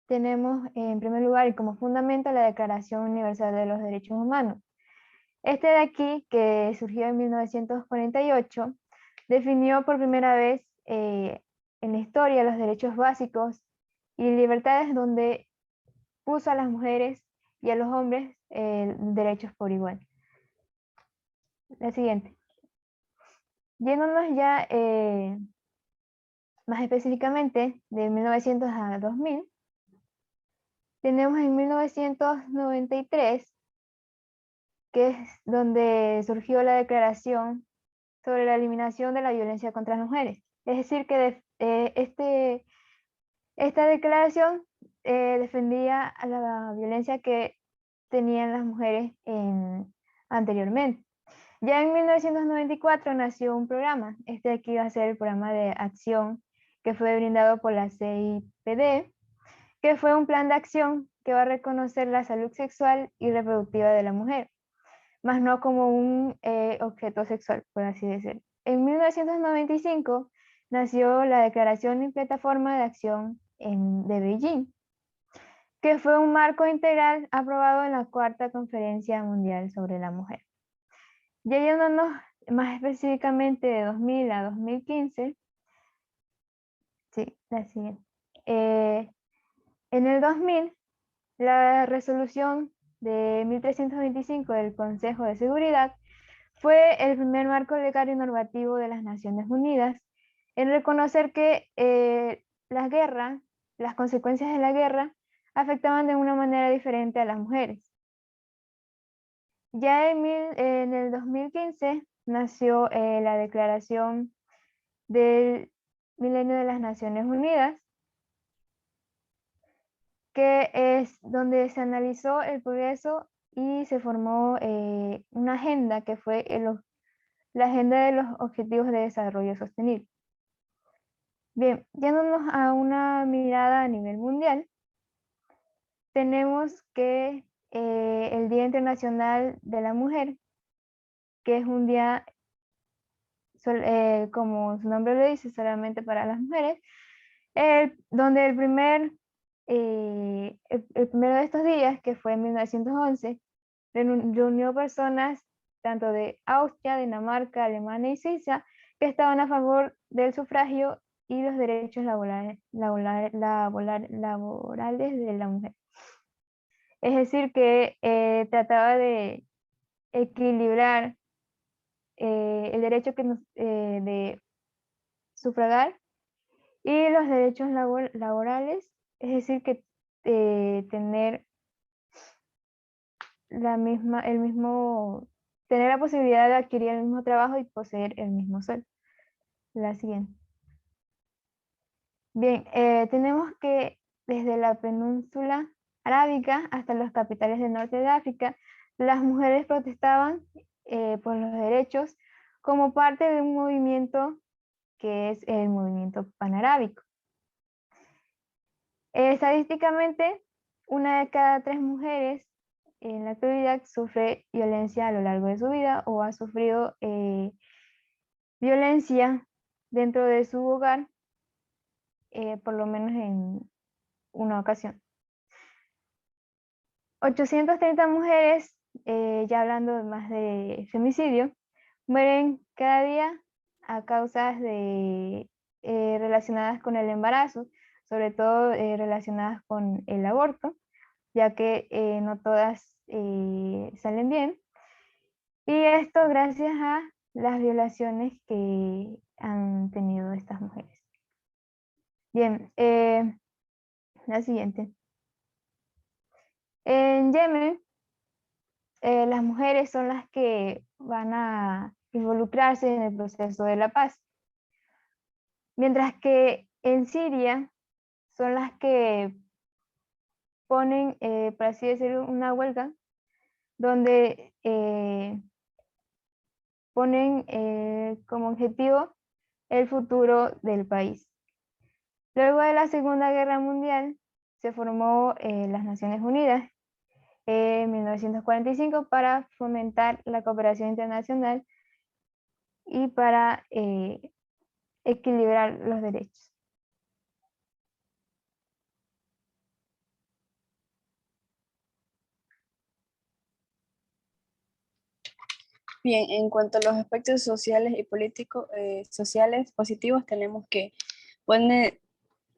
Speaker 7: tenemos en primer lugar y como fundamento la Declaración Universal de los Derechos Humanos. Este de aquí, que surgió en 1948, definió por primera vez en la historia los derechos básicos y libertades, donde puso a las mujeres y a los hombres derechos por igual. La siguiente. Yéndonos ya más específicamente de 1900 a 2000, tenemos en 1993, que es donde surgió la Declaración sobre la eliminación de la violencia contra las mujeres. Es decir, que esta declaración defendía a la violencia que
Speaker 2: tenían las mujeres anteriormente. Ya en 1994 nació un programa, este aquí va a ser el programa de acción que fue brindado por la CIPD, que fue un plan de acción que va a reconocer la salud sexual y reproductiva de la mujer, más no como un objeto sexual, por así decirlo. En 1995 nació la Declaración y Plataforma de Acción de Beijing, que fue un marco integral aprobado en la Cuarta Conferencia Mundial sobre la Mujer. Ya yéndonos más específicamente de 2000 a 2015, sí, la siguiente. En el 2000, la resolución de 1325 del Consejo de Seguridad fue el primer marco legal y normativo de las Naciones Unidas en reconocer que las consecuencias de la guerra, afectaban de una manera diferente a las mujeres. Ya en el 2015 nació la Declaración del Milenio de las Naciones Unidas, que es donde se analizó el progreso y se formó una agenda que fue la Agenda de los Objetivos de Desarrollo Sostenible. Bien, yéndonos a una mirada a nivel mundial, tenemos que el Día Internacional de la Mujer, que es un día, como su nombre lo dice, solamente para las mujeres, donde el primero de estos días, que fue en 1911, reunió personas tanto de Austria, Dinamarca, Alemania y Suiza, que estaban a favor del sufragio y los derechos laborales de la mujer. Es decir, que trataba de equilibrar el derecho de sufragar y los derechos laborales, es decir, que tener tener la posibilidad de adquirir el mismo trabajo y poseer el mismo sueldo. La siguiente. Bien, tenemos que desde la península arábica hasta las capitales del norte de África, las mujeres protestaban por los derechos como parte de un movimiento que es el movimiento panarábico. Estadísticamente, 1 de cada 3 mujeres en la actualidad sufre violencia a lo largo de su vida o ha sufrido violencia dentro de su hogar, por lo menos en una ocasión. 830 mujeres, ya hablando más de femicidio, mueren cada día a causas relacionadas con el embarazo, sobre todo relacionadas con el aborto, ya que no todas salen bien. Y esto gracias a las violaciones que han tenido estas mujeres. Bien, la siguiente. En Yemen, las mujeres son las que van a involucrarse en el proceso de la paz, mientras que en Siria son las que ponen, por así decirlo, una huelga, donde ponen como objetivo el futuro del país. Luego de la Segunda Guerra Mundial se formó las Naciones Unidas en 1945 para fomentar la cooperación internacional y para equilibrar los derechos.
Speaker 15: Bien, en cuanto a los aspectos sociales y políticos, sociales positivos, tenemos que pone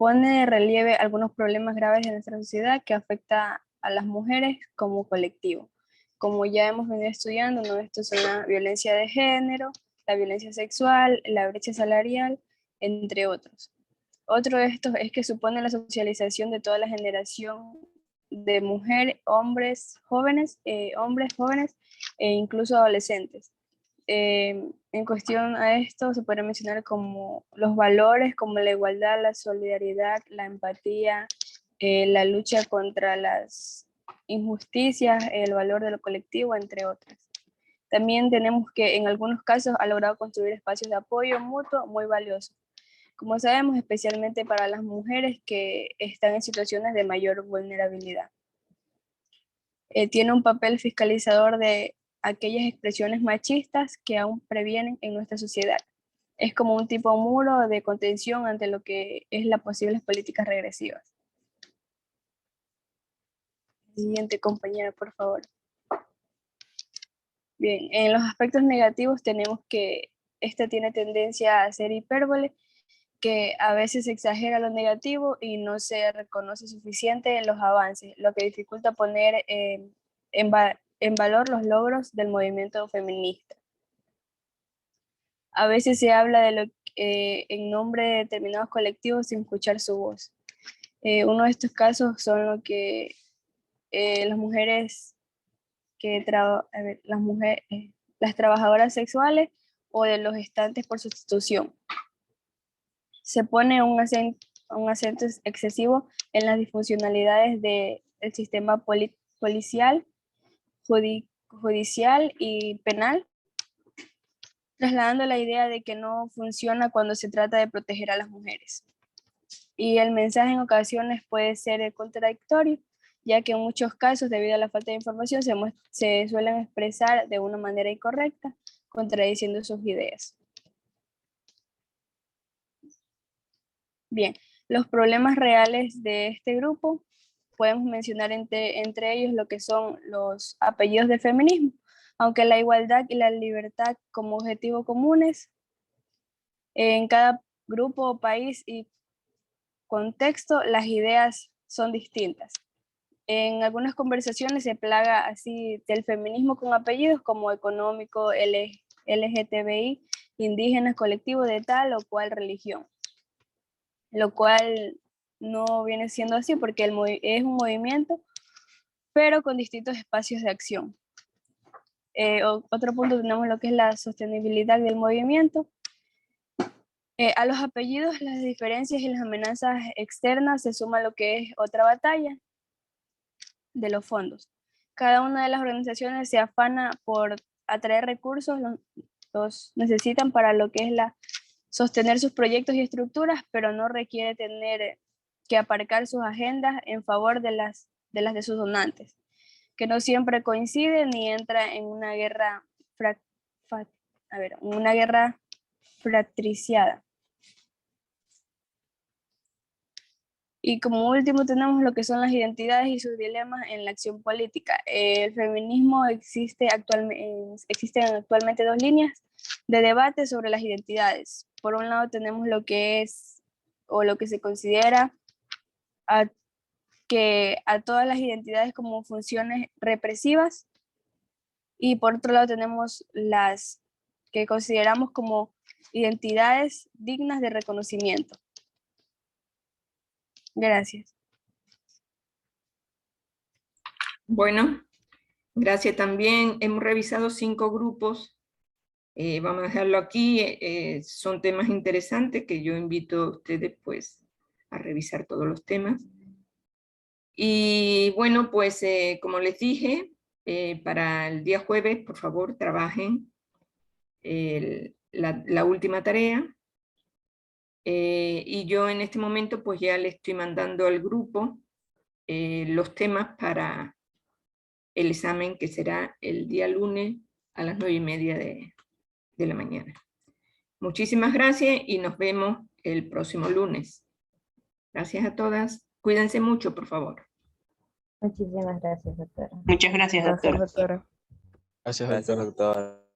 Speaker 15: de relieve algunos problemas graves de nuestra sociedad que afecta a las mujeres como colectivo. Como ya hemos venido estudiando, ¿no? Estos son la violencia de género, la violencia sexual, la brecha salarial, entre otros. Otro de estos es que supone la socialización de toda la generación de mujeres, hombres jóvenes e incluso adolescentes. En cuestión a esto se puede mencionar como los valores como la igualdad, la solidaridad, la empatía, la lucha contra las injusticias, el valor de lo colectivo, entre otras. También tenemos que en algunos casos ha logrado construir espacios de apoyo mutuo muy valiosos. Como sabemos, especialmente para las mujeres que están en situaciones de mayor vulnerabilidad. Tiene un papel fiscalizador de aquellas expresiones machistas que aún previenen en nuestra sociedad. Es como un tipo muro de contención ante lo que es las posibles políticas regresivas. Siguiente compañera, por favor. Bien, en los aspectos negativos tenemos que esta tiene tendencia a ser hipérbole, que a veces exagera lo negativo y no se reconoce suficiente en los avances, lo que dificulta poner en valor los logros del movimiento feminista. A veces se habla de lo en nombre de determinados colectivos sin escuchar su voz. Uno de estos casos son lo que las mujeres las trabajadoras sexuales o de los gestantes por sustitución. Se pone un acento excesivo en las disfuncionalidades del sistema policial, judicial y penal, trasladando la idea de que no funciona cuando se trata de proteger a las mujeres. Y el mensaje en ocasiones puede ser contradictorio, ya que en muchos casos, debido a la falta de información, se suelen expresar de una manera incorrecta, contradiciendo sus ideas. Bien, los problemas reales de este grupo, podemos mencionar entre ellos lo que son los apellidos de feminismo, aunque la igualdad y la libertad como objetivo comunes, en cada grupo, país y contexto, las ideas son distintas. En algunas conversaciones se plaga así del feminismo con apellidos como económico, LGTBI, indígenas, colectivo de tal o cual religión, lo cual no viene siendo así porque es un movimiento, pero con distintos espacios de acción. Otro punto tenemos lo que es la sostenibilidad del movimiento. A los apellidos, las diferencias y las amenazas externas se suma lo que es otra batalla de los fondos. Cada una de las organizaciones se afana por atraer recursos, los necesitan para lo que es sostener sus proyectos y estructuras, pero no requiere tener que aparcar sus agendas en favor de las de sus donantes, que no siempre coincide ni entra en una guerra fratriciada. Y como último tenemos lo que son las identidades y sus dilemas en la acción política. El feminismo existen actualmente dos líneas de debate sobre las identidades. Por un lado tenemos lo que es o lo que se considera a todas las identidades como funciones represivas, y por otro lado tenemos las que consideramos como identidades dignas de reconocimiento. Gracias.
Speaker 1: Bueno, gracias también. Hemos revisado 5 grupos. Vamos a dejarlo aquí. Son temas interesantes que yo invito a ustedes pues a revisar todos los temas. Y bueno, pues como les dije, para el día jueves, por favor, trabajen la última tarea. Y yo en este momento pues ya le estoy mandando al grupo los temas para el examen que será el día lunes a las 9:30 de la mañana. Muchísimas gracias y nos vemos el próximo lunes. Gracias a todas. Cuídense mucho, por favor.
Speaker 2: Muchísimas gracias, doctora.
Speaker 6: Muchas gracias, doctora.
Speaker 13: Gracias, doctora.
Speaker 17: Gracias, doctora.